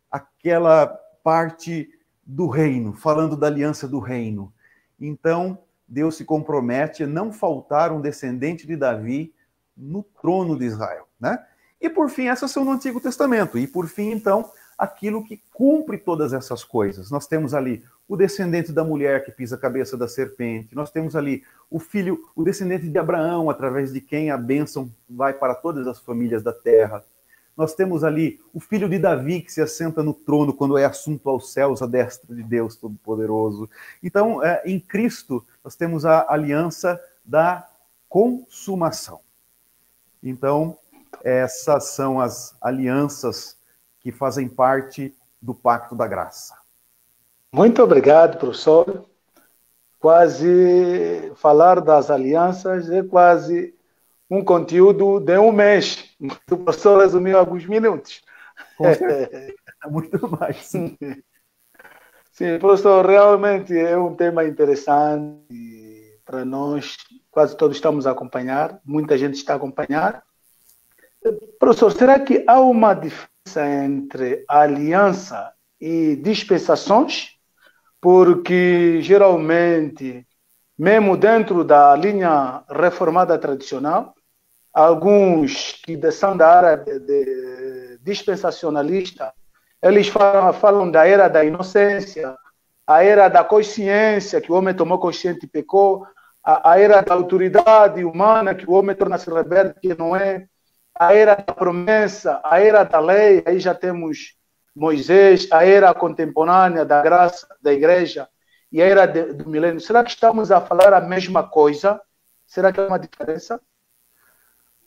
aquela parte do reino, falando da aliança do reino. Então, Deus se compromete a não faltar um descendente de Davi no trono de Israel, né? E por fim, essas são no Antigo Testamento. E por fim, então, aquilo que cumpre todas essas coisas. Nós temos ali o descendente da mulher que pisa a cabeça da serpente. Nós temos ali o filho, o descendente de Abraão, através de quem a bênção vai para todas as famílias da terra. Nós temos ali o filho de Davi que se assenta no trono quando é assunto aos céus, à destra de Deus Todo-Poderoso. Então, em Cristo, nós temos a aliança da consumação. Então, essas são as alianças que fazem parte do pacto da graça. Muito obrigado, professor. Quase falar das alianças é quase um conteúdo de um mês. O professor resumiu em alguns minutos. Com certeza, muito mais. Sim, professor, realmente é um tema interessante para nós. Quase todos estamos a acompanhar, muita gente está a acompanhar. Professor, será que há uma diferença entre aliança e dispensações? Porque geralmente, mesmo dentro da linha reformada tradicional, alguns que são da área dispensacionalista, eles falam da era da inocência, a era da consciência, que o homem tomou consciente e pecou, a era da autoridade humana, que o homem torna-se rebelde, que não é, a era da promessa, a era da lei, aí já temos Moisés, a era contemporânea da graça da igreja e a era do milênio. Será que estamos a falar a mesma coisa? Será que há uma diferença?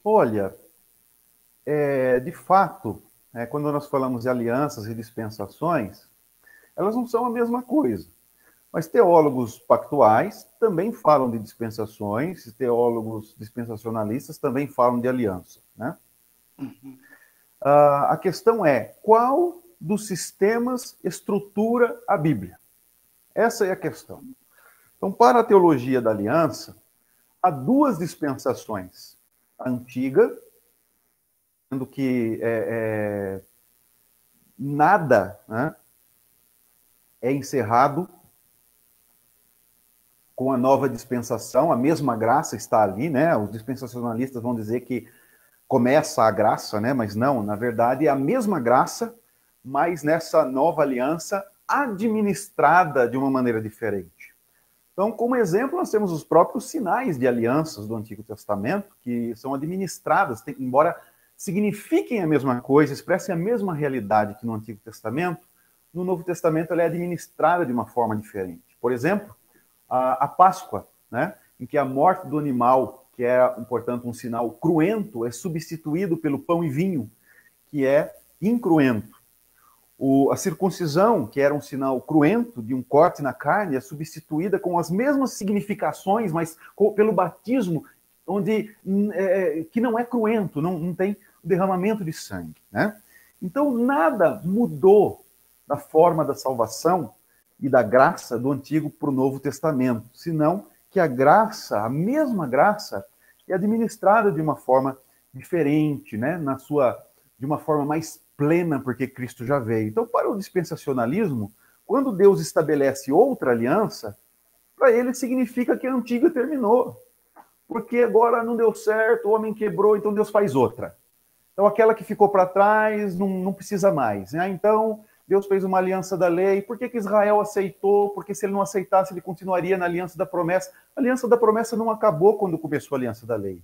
Olha, de fato, quando nós falamos de alianças e dispensações, elas não são a mesma coisa. Mas teólogos pactuais também falam de dispensações, teólogos dispensacionalistas também falam de aliança, né? Uhum. A questão é, qual dos sistemas estrutura a Bíblia? Essa é a questão. Então, para a teologia da aliança, há duas dispensações. A antiga, sendo que nada, né, é encerrado com a nova dispensação, a mesma graça está ali, né? Os dispensacionalistas vão dizer que começa a graça, né? Mas não, na verdade é a mesma graça, mas nessa nova aliança administrada de uma maneira diferente. Então, como exemplo, nós temos os próprios sinais de alianças do Antigo Testamento, que são administradas, embora signifiquem a mesma coisa, expressem a mesma realidade que no Antigo Testamento, no Novo Testamento ela é administrada de uma forma diferente. Por exemplo, a Páscoa, né, em que a morte do animal, que é, portanto, um sinal cruento, é substituído pelo pão e vinho, que é incruento. A circuncisão, que era um sinal cruento de um corte na carne, é substituída com as mesmas significações, mas pelo batismo, que não é cruento, não tem derramamento de sangue, né? Então, nada mudou da forma da salvação e da graça do Antigo para o Novo Testamento, senão que a graça, a mesma graça, é administrada de uma forma diferente, né? De uma forma mais plena, porque Cristo já veio. Então, para o dispensacionalismo, quando Deus estabelece outra aliança, para ele significa que a antiga terminou, porque agora não deu certo, o homem quebrou, então Deus faz outra. Então, aquela que ficou para trás não precisa mais, né? Então, Deus fez uma aliança da lei. Por que Israel aceitou? Porque se ele não aceitasse, ele continuaria na aliança da promessa. A aliança da promessa não acabou quando começou a aliança da lei.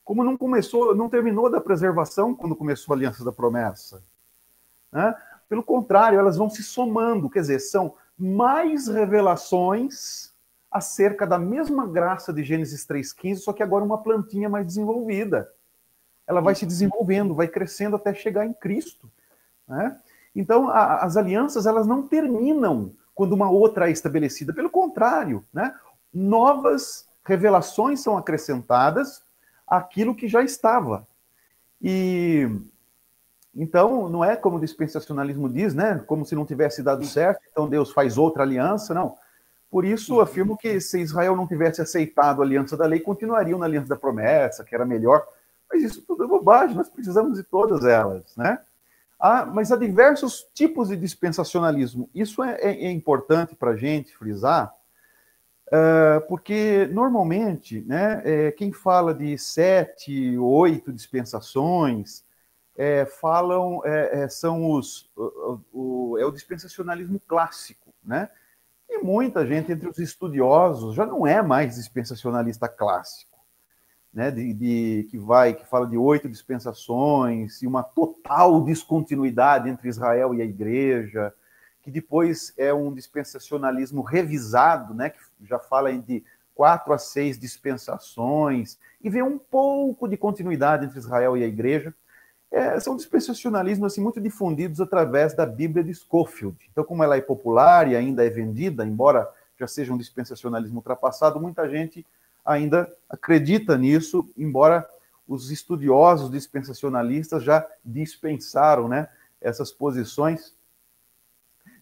Como não terminou da preservação quando começou a aliança da promessa. Né? Pelo contrário, elas vão se somando. Quer dizer, são mais revelações acerca da mesma graça de Gênesis 3,15, só que agora uma plantinha mais desenvolvida. Ela vai se desenvolvendo, vai crescendo até chegar em Cristo. Né? Então, as alianças, elas não terminam quando uma outra é estabelecida. Pelo contrário, né? Novas revelações são acrescentadas àquilo que já estava. E, então, não é como o dispensacionalismo diz, né? Como se não tivesse dado certo, então Deus faz outra aliança, não. Por isso, afirmo que se Israel não tivesse aceitado a aliança da lei, continuariam na aliança da promessa, que era melhor. Mas isso tudo é bobagem, nós precisamos de todas elas, né? Mas há diversos tipos de dispensacionalismo. Isso é importante para a gente frisar, porque normalmente, né, quem fala de 7, 8 dispensações, são o dispensacionalismo clássico, né? E muita gente entre os estudiosos já não é mais dispensacionalista clássico. Né, que fala de 8 dispensações e uma total descontinuidade entre Israel e a igreja, que depois é um dispensacionalismo revisado, né, que já fala de 4 a 6 dispensações, e vê um pouco de continuidade entre Israel e a igreja. são dispensacionalismos assim, muito difundidos através da Bíblia de Scofield. Então, como ela é popular e ainda é vendida, embora já seja um dispensacionalismo ultrapassado, muita gente ainda acredita nisso, embora os estudiosos dispensacionalistas já dispensaram, né, essas posições.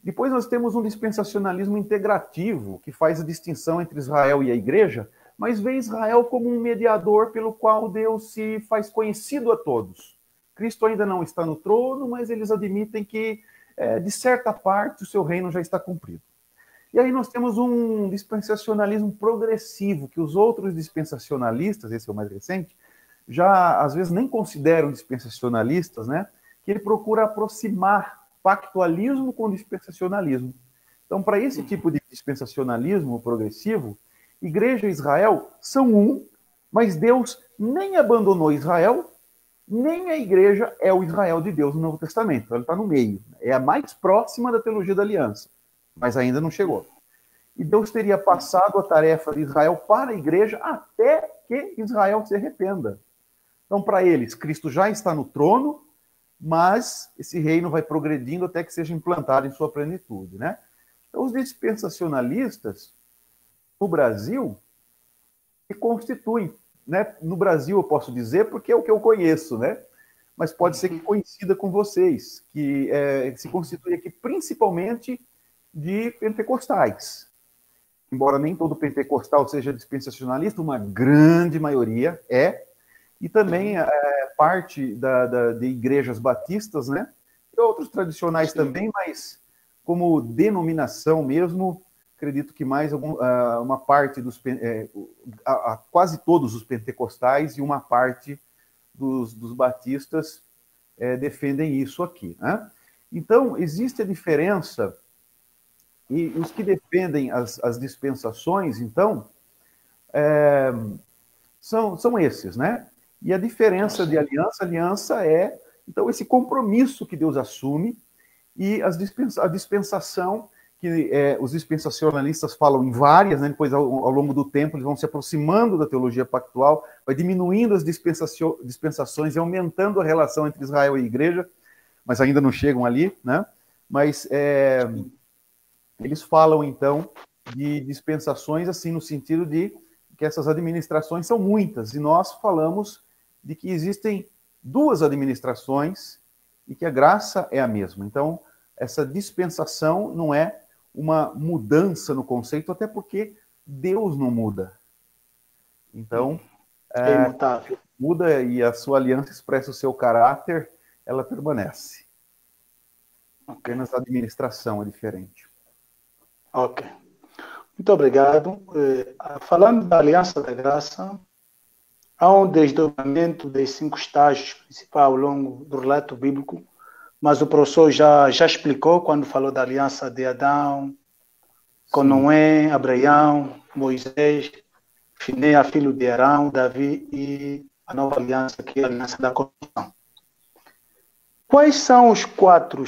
Depois nós temos um dispensacionalismo integrativo, que faz a distinção entre Israel e a igreja, mas vê Israel como um mediador pelo qual Deus se faz conhecido a todos. Cristo ainda não está no trono, mas eles admitem que, de certa parte, o seu reino já está cumprido. E aí nós temos um dispensacionalismo progressivo, que os outros dispensacionalistas, esse é o mais recente, já às vezes nem consideram dispensacionalistas, né? Que ele procura aproximar pactualismo com dispensacionalismo. Então, para esse tipo de dispensacionalismo progressivo, Igreja e Israel são um, mas Deus nem abandonou Israel, nem a igreja é o Israel de Deus no Novo Testamento. Ela está no meio. É a mais próxima da teologia da aliança, mas ainda não chegou. E Deus teria passado a tarefa de Israel para a igreja até que Israel se arrependa. Então, para eles, Cristo já está no trono, mas esse reino vai progredindo até que seja implantado em sua plenitude, né? Então, os dispensacionalistas, no Brasil, se constituem, né? No Brasil, eu posso dizer, porque é o que eu conheço, né? Mas pode ser que coincida com vocês, que se constitui aqui principalmente de pentecostais. Embora nem todo pentecostal seja dispensacionalista, uma grande maioria é, e também parte de igrejas batistas, né? E outros tradicionais também, mas como denominação mesmo, acredito que mais uma parte dos quase todos os pentecostais e uma parte dos batistas defendem isso aqui, né? Então, existe a diferença, e os que defendem as dispensações, então, são esses, né? E a diferença de aliança é, então, esse compromisso que Deus assume e a dispensação que os dispensacionalistas falam em várias, né? Depois, ao longo do tempo, eles vão se aproximando da teologia pactual, vai diminuindo as dispensações e aumentando a relação entre Israel e a igreja, mas ainda não chegam ali, né? Mas eles falam, então, de dispensações, assim, no sentido de que essas administrações são muitas, e nós falamos de que existem duas administrações e que a graça é a mesma. Então, essa dispensação não é uma mudança no conceito, até porque Deus não muda. Então, é imutável. Muda e a sua aliança expressa o seu caráter, ela permanece. Apenas a administração é diferente. Ok. Muito obrigado. Falando da Aliança da Graça, há um desdobramento dos 5 estágios principais ao longo do relato bíblico, mas o professor já explicou quando falou da aliança de Adão, com Noé, Abraão, Moisés, Finéia, filho de Arão, Davi e a nova aliança, que é a aliança da construção. Quais são os quatro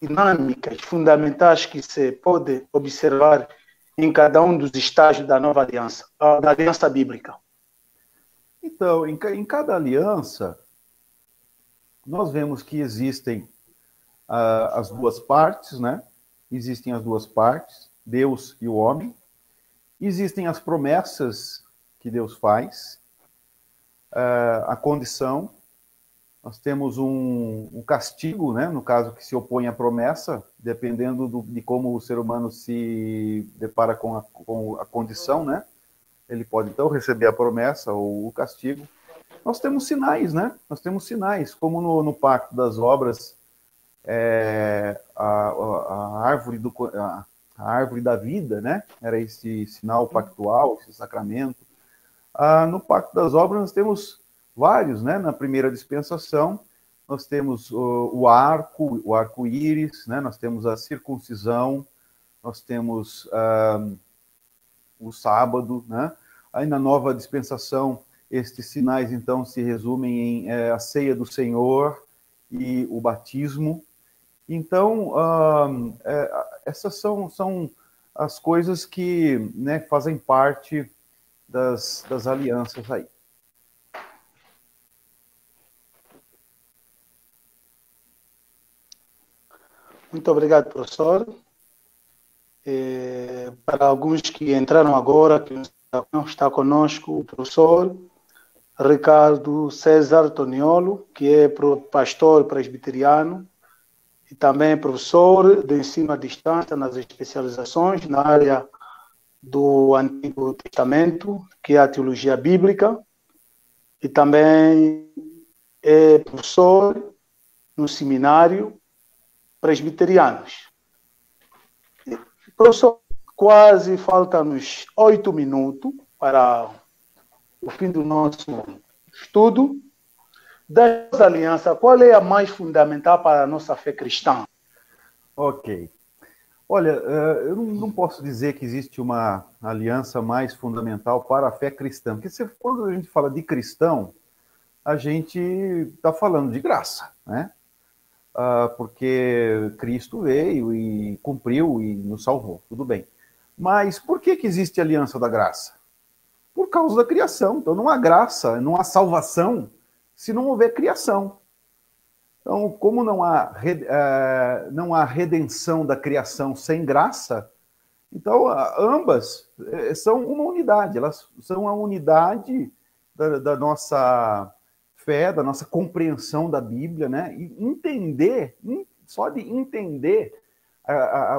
dinâmicas fundamentais que se pode observar em cada um dos estágios da nova aliança, da aliança bíblica? Então, em cada aliança, nós vemos que existem as duas partes, né? Existem as duas partes, Deus e o homem. Existem as promessas que Deus faz, a condição. Nós temos um castigo, né? No caso que se opõe à promessa, dependendo de como o ser humano se depara com a condição, né? Ele pode, então, receber a promessa ou o castigo. Nós temos sinais, né? Nós temos sinais, como no Pacto das Obras, a árvore da vida, né? Era esse sinal pactual, esse sacramento. No Pacto das Obras nós temos vários, né? Na primeira dispensação nós temos o arco-íris, né? Nós temos a circuncisão, nós temos o sábado, né? Aí na nova dispensação estes sinais então se resumem em a ceia do Senhor e o batismo. Então, essas são as coisas que, né, fazem parte das alianças aí. Muito obrigado, professor. Para alguns que entraram agora, que não está conosco, o professor Ricardo César Toniolo, que é pastor presbiteriano e também professor de ensino à distância nas especializações na área do Antigo Testamento, que é a teologia bíblica, e também é professor no seminário presbiterianos. Professor, quase faltam-nos 8 minutos para o fim do nosso estudo. Das alianças, qual é a mais fundamental para a nossa fé cristã? Ok. Olha, eu não posso dizer que existe uma aliança mais fundamental para a fé cristã, porque quando a gente fala de cristão, a gente está falando de graça, né? Porque Cristo veio e cumpriu e nos salvou, tudo bem. Mas por que existe a aliança da graça? Por causa da criação. Então não há graça, não há salvação se não houver criação. Então, como não há redenção da criação sem graça, então ambas são uma unidade, elas são a unidade da nossa fé, da nossa compreensão da Bíblia, né? E entender, só de entender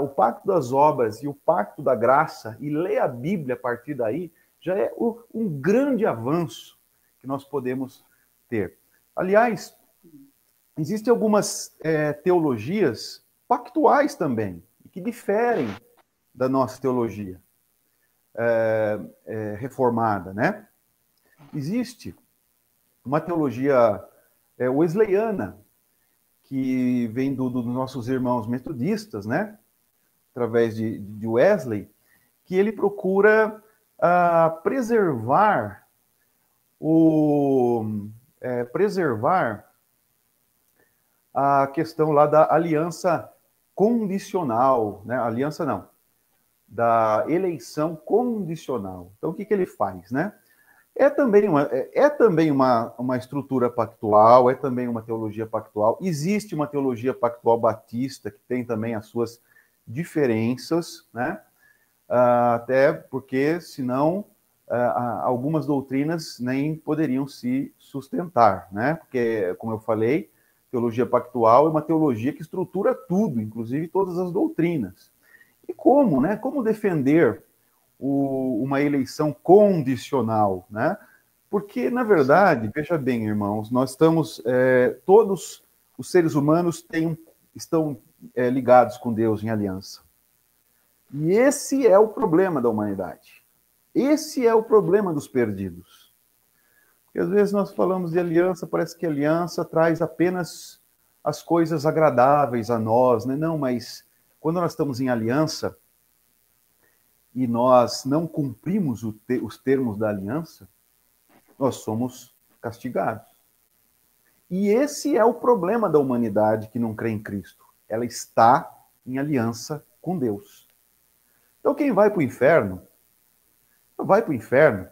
o pacto das obras e o pacto da graça e ler a Bíblia a partir daí, já é um grande avanço que nós podemos ter. Aliás, existem algumas teologias pactuais também, que diferem da nossa teologia reformada, né? Existe uma teologia wesleyana, que vem dos nossos irmãos metodistas, né? Através de Wesley, que ele procura preservar a questão lá da aliança condicional, né? Aliança não, da eleição condicional. Então, o que ele faz, né? É também uma estrutura pactual, é também uma teologia pactual. Existe uma teologia pactual batista que tem também as suas diferenças, né? Até porque, senão, algumas doutrinas nem poderiam se sustentar, né? Porque, como eu falei, teologia pactual é uma teologia que estrutura tudo, inclusive todas as doutrinas. E como, né? Como defender uma eleição condicional, né? Porque, na verdade, veja bem, irmãos, nós estamos, todos os seres humanos estão ligados com Deus em aliança. E esse é o problema da humanidade. Esse é o problema dos perdidos. Porque às vezes nós falamos de aliança, parece que a aliança traz apenas as coisas agradáveis a nós, né? Não, mas quando nós estamos em aliança e nós não cumprimos os termos da aliança, nós somos castigados. E esse é o problema da humanidade que não crê em Cristo. Ela está em aliança com Deus. Então quem vai para o inferno, vai para o inferno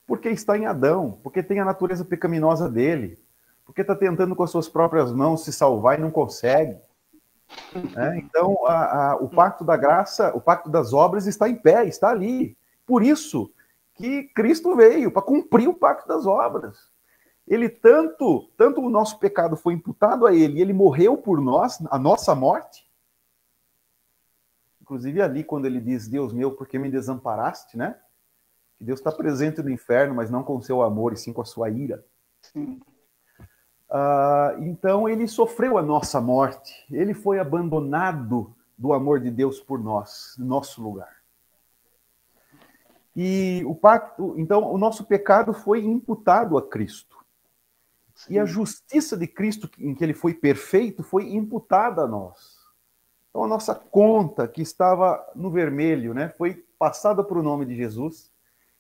porque está em Adão, porque tem a natureza pecaminosa dele, porque está tentando com as suas próprias mãos se salvar e não consegue. Então, o pacto da graça, o pacto das obras está em pé, está ali. Por isso que Cristo veio, para cumprir o pacto das obras. Ele tanto o nosso pecado foi imputado a ele, e ele morreu por nós, a nossa morte. Inclusive ali, quando ele diz, Deus meu, por que me desamparaste, né? Que Deus está presente no inferno, mas não com o seu amor, e sim com a sua ira. Sim. Então ele sofreu a nossa morte, ele foi abandonado do amor de Deus por nós, no nosso lugar. E então o nosso pecado foi imputado a Cristo. Sim. E a justiça de Cristo, em que ele foi perfeito, foi imputada a nós. Então a nossa conta, que estava no vermelho, né, foi passada para o nome de Jesus,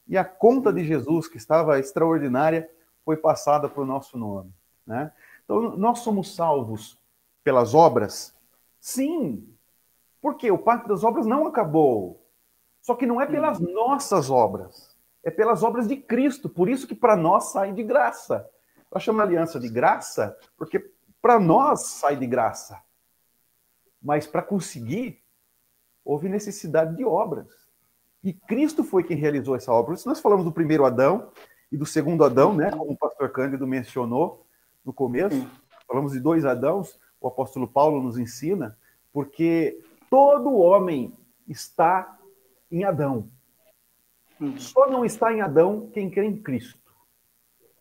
e a conta de Jesus, que estava extraordinária, foi passada para o nosso nome. Né? Então, nós somos salvos pelas obras? Sim, porque o pacto das obras não acabou. Só que não é pelas nossas obras, é pelas obras de Cristo. Por isso que para nós sai de graça. Eu chamo a aliança de graça porque para nós sai de graça. Mas para conseguir, houve necessidade de obras. E Cristo foi quem realizou essa obra. Por isso nós falamos do primeiro Adão e do segundo Adão, né? Como o pastor Cândido mencionou no começo. Falamos de dois Adãos, o apóstolo Paulo nos ensina, porque todo homem está em Adão. Só não está em Adão quem crê em Cristo.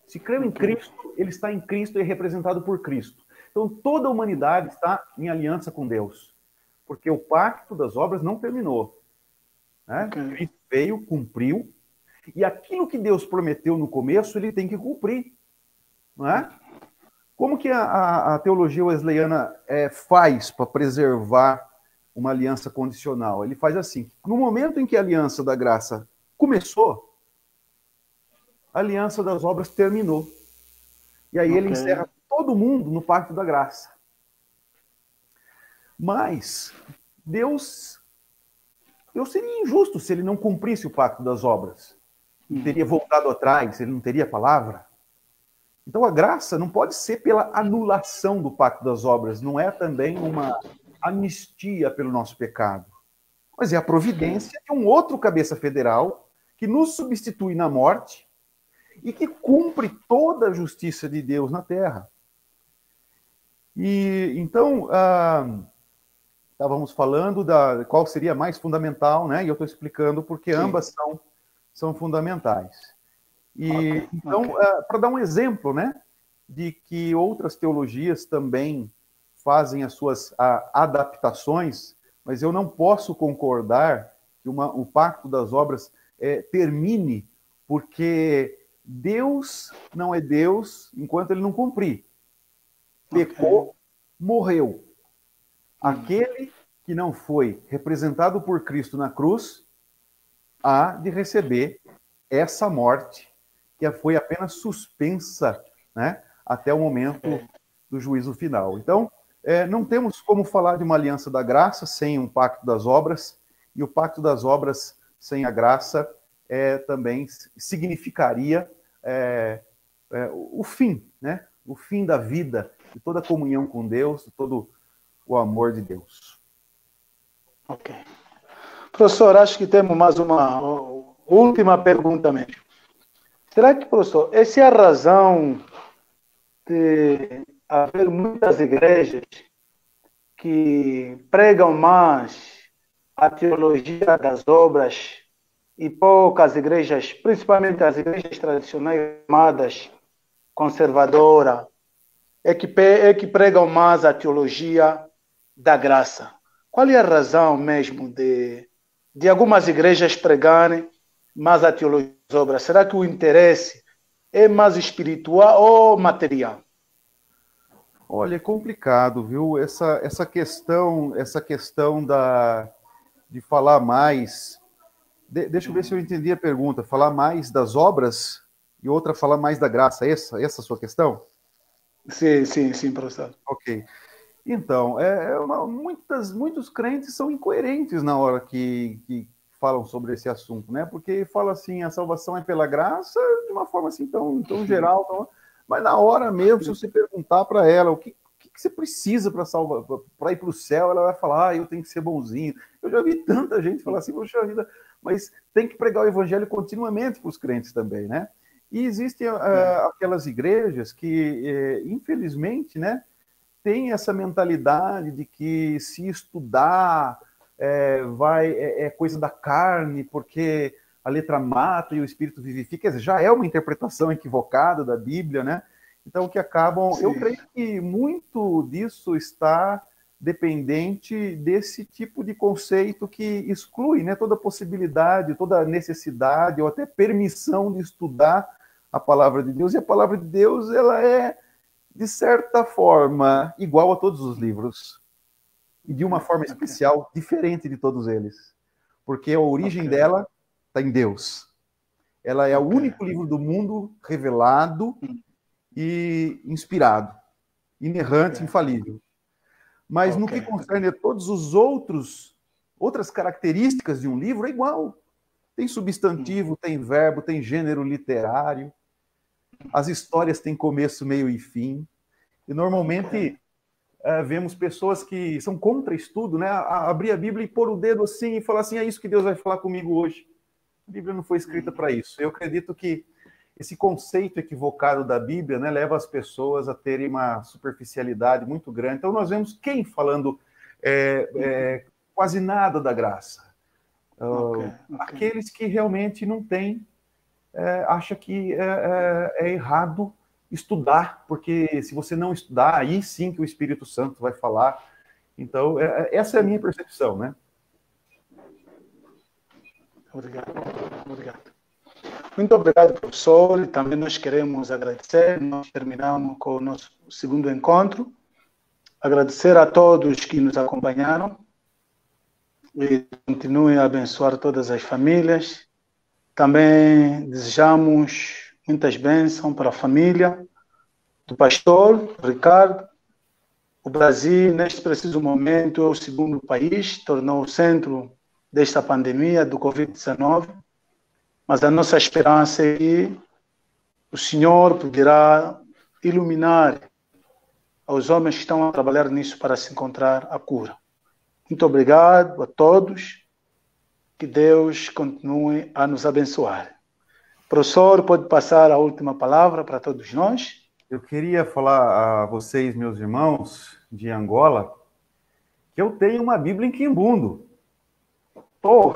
Se crê em Cristo, ele está em Cristo e é representado por Cristo. Então, toda a humanidade está em aliança com Deus, porque o pacto das obras não terminou. Né? Cristo veio, cumpriu, e aquilo que Deus prometeu no começo, ele tem que cumprir. Não é? Como que a teologia wesleyana faz para preservar uma aliança condicional? Ele faz assim: no momento em que a aliança da graça começou, a aliança das obras terminou. E aí ele encerra todo mundo no pacto da graça. Mas Deus seria injusto se ele não cumprisse o pacto das obras. Ele teria voltado atrás, ele não teria palavra. Então a graça não pode ser pela anulação do pacto das obras, não é também uma anistia pelo nosso pecado, mas é a providência de um outro cabeça federal que nos substitui na morte e que cumpre toda a justiça de Deus na terra. E então estávamos falando da qual seria mais fundamental, né? E eu estou explicando porque ambas são fundamentais. E então, para dar um exemplo, né, de que outras teologias também fazem as suas adaptações, mas eu não posso concordar que o pacto das obras termine, porque Deus não é Deus enquanto ele não cumprir. Pecou, morreu. Aquele que não foi representado por Cristo na cruz há de receber essa morte, que foi apenas suspensa, né, até o momento do juízo final. Então, não temos como falar de uma aliança da graça sem um pacto das obras, e o pacto das obras sem a graça também significaria o fim, né? O fim da vida, de toda a comunhão com Deus, de todo o amor de Deus. Ok. Professor, acho que temos mais uma última pergunta mesmo. Será que, professor, essa é a razão de haver muitas igrejas que pregam mais a teologia das obras e poucas igrejas, principalmente as igrejas tradicionais chamadas conservadoras, que pregam mais a teologia da graça? Qual é a razão mesmo de algumas igrejas pregarem mais a teologia das obras? Será que o interesse é mais espiritual ou material? Olha, é complicado, viu? Essa questão de falar mais. Deixa eu ver se eu entendi a pergunta. Falar mais das obras e outra falar mais da graça. Essa é a sua questão? Sim, professor. Ok. Então, muitos crentes são incoerentes na hora que falam sobre esse assunto, né? Porque fala assim, a salvação é pela graça, de uma forma assim tão geral, mas na hora mesmo, se você perguntar para ela o que você precisa para salvar, para ir para o céu, ela vai falar, eu tenho que ser bonzinho. Eu já vi tanta gente falar assim, poxa vida, mas tem que pregar o evangelho continuamente para os crentes também, né? E existem aquelas igrejas que, infelizmente, né, tem essa mentalidade de que se estudar é coisa da carne, porque a letra mata e o espírito vivifica. Quer dizer, já é uma interpretação equivocada da Bíblia, né? Então, que acabam... Sim. Eu creio que muito disso está dependente desse tipo de conceito que exclui, né, toda possibilidade, toda necessidade ou até permissão de estudar a palavra de Deus. E a palavra de Deus, ela é, de certa forma, igual a todos os livros. E de uma forma especial, diferente de todos eles. Porque a origem dela está em Deus. Ela é o único livro do mundo revelado e inspirado, inerrante, infalível. Mas no que concerne a todos os outras características de um livro, é igual. Tem substantivo, tem verbo, tem gênero literário. As histórias têm começo, meio e fim. E normalmente vemos pessoas que são contra estudo, né? Abrir a Bíblia e pôr o dedo assim e falar assim, é isso que Deus vai falar comigo hoje. A Bíblia não foi escrita para isso. Eu acredito que esse conceito equivocado da Bíblia, né, leva as pessoas a terem uma superficialidade muito grande. Então, nós vemos quem falando quase nada da graça. Aqueles que realmente não têm, acham que é errado estudar, porque se você não estudar, aí sim que o Espírito Santo vai falar. Então, essa é a minha percepção, né? Obrigado. Muito obrigado, professor. E também nós queremos agradecer. Nós terminamos com o nosso segundo encontro. Agradecer a todos que nos acompanharam e continuem a abençoar todas as famílias. Também desejamos muitas bênçãos para a família do pastor Ricardo. O Brasil, neste preciso momento, é o segundo país, tornou o centro desta pandemia do Covid-19, mas a nossa esperança é que o Senhor poderá iluminar aos homens que estão a trabalhar nisso para se encontrar a cura. Muito obrigado a todos, que Deus continue a nos abençoar. Professor, pode passar a última palavra para todos nós? Eu queria falar a vocês, meus irmãos de Angola, que eu tenho uma Bíblia em quimbundo. Oh.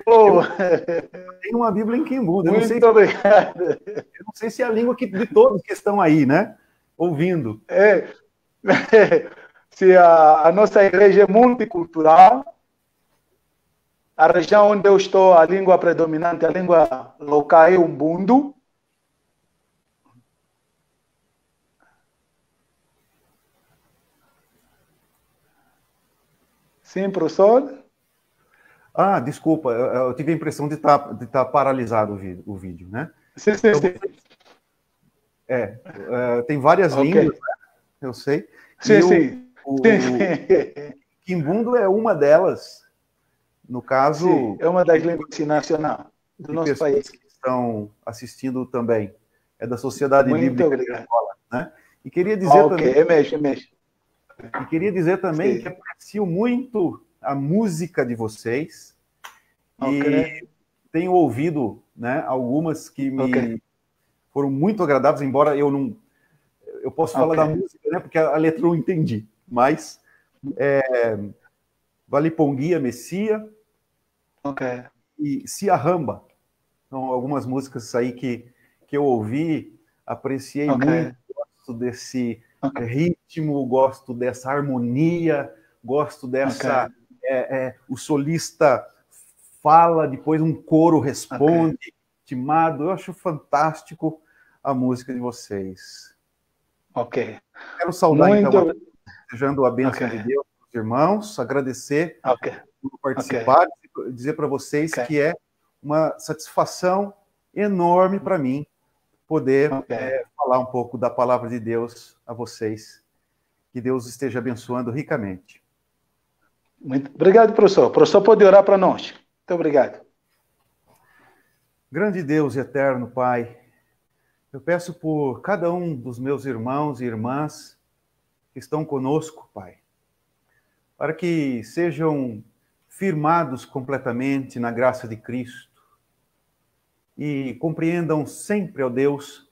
Eu tenho uma Bíblia em quimbundo. Muito obrigado. Eu não sei se é a língua de todos que estão aí, né? Ouvindo. Se a nossa igreja é multicultural, a região onde eu estou, a língua predominante, a língua local é Umbundo. Sim, professor? Desculpa, eu tive a impressão de estar paralisado o vídeo, né? Sim. Tem várias línguas, né? Eu sei. Sim. O quimbundo é uma delas. No caso... Sim, é uma das línguas nacionais do nosso país. Que estão assistindo também. É da Sociedade Bíblica de Angola, né? E queria dizer também... É mesmo. E queria dizer também que aprecio muito a música de vocês e tenho ouvido, né, algumas que me foram muito agradáveis, embora eu posso falar da música, né, porque a letra eu não entendi, mas Valiponguia Messia e Ciarramba são algumas músicas aí que eu ouvi, apreciei muito, gosto desse ritmo, gosto dessa harmonia, gosto dessa... o solista fala, depois um coro responde, timado. Eu acho fantástico a música de vocês. Quero saudar, então, desejando a bênção de Deus para os irmãos, agradecer por participar, dizer para vocês que é uma satisfação enorme para mim poder falar um pouco da palavra de Deus a vocês. Que Deus esteja abençoando ricamente. Muito obrigado, professor. O professor pode orar para nós. Muito obrigado. Grande Deus e eterno Pai, eu peço por cada um dos meus irmãos e irmãs que estão conosco, Pai, para que sejam firmados completamente na graça de Cristo e compreendam sempre, ó Deus,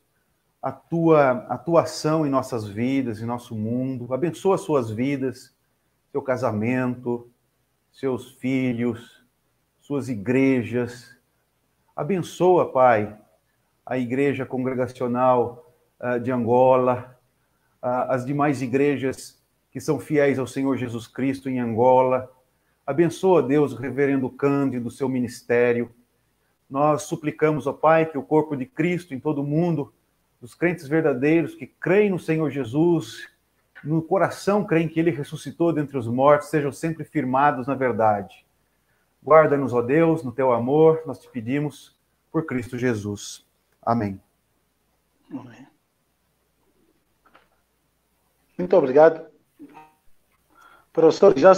a tua atuação em nossas vidas, em nosso mundo. Abençoa suas vidas, seu casamento, seus filhos, suas igrejas. Abençoa, Pai, a igreja congregacional de Angola, as demais igrejas que são fiéis ao Senhor Jesus Cristo em Angola. Abençoa, Deus, o reverendo Cândido, seu ministério. Nós suplicamos, ó Pai, que o corpo de Cristo em todo o mundo, dos crentes verdadeiros que creem no Senhor Jesus, no coração creem que Ele ressuscitou dentre os mortos, sejam sempre firmados na verdade. Guarda-nos, ó Deus, no Teu amor, nós te pedimos, por Cristo Jesus. Amém. Muito obrigado. Professor, já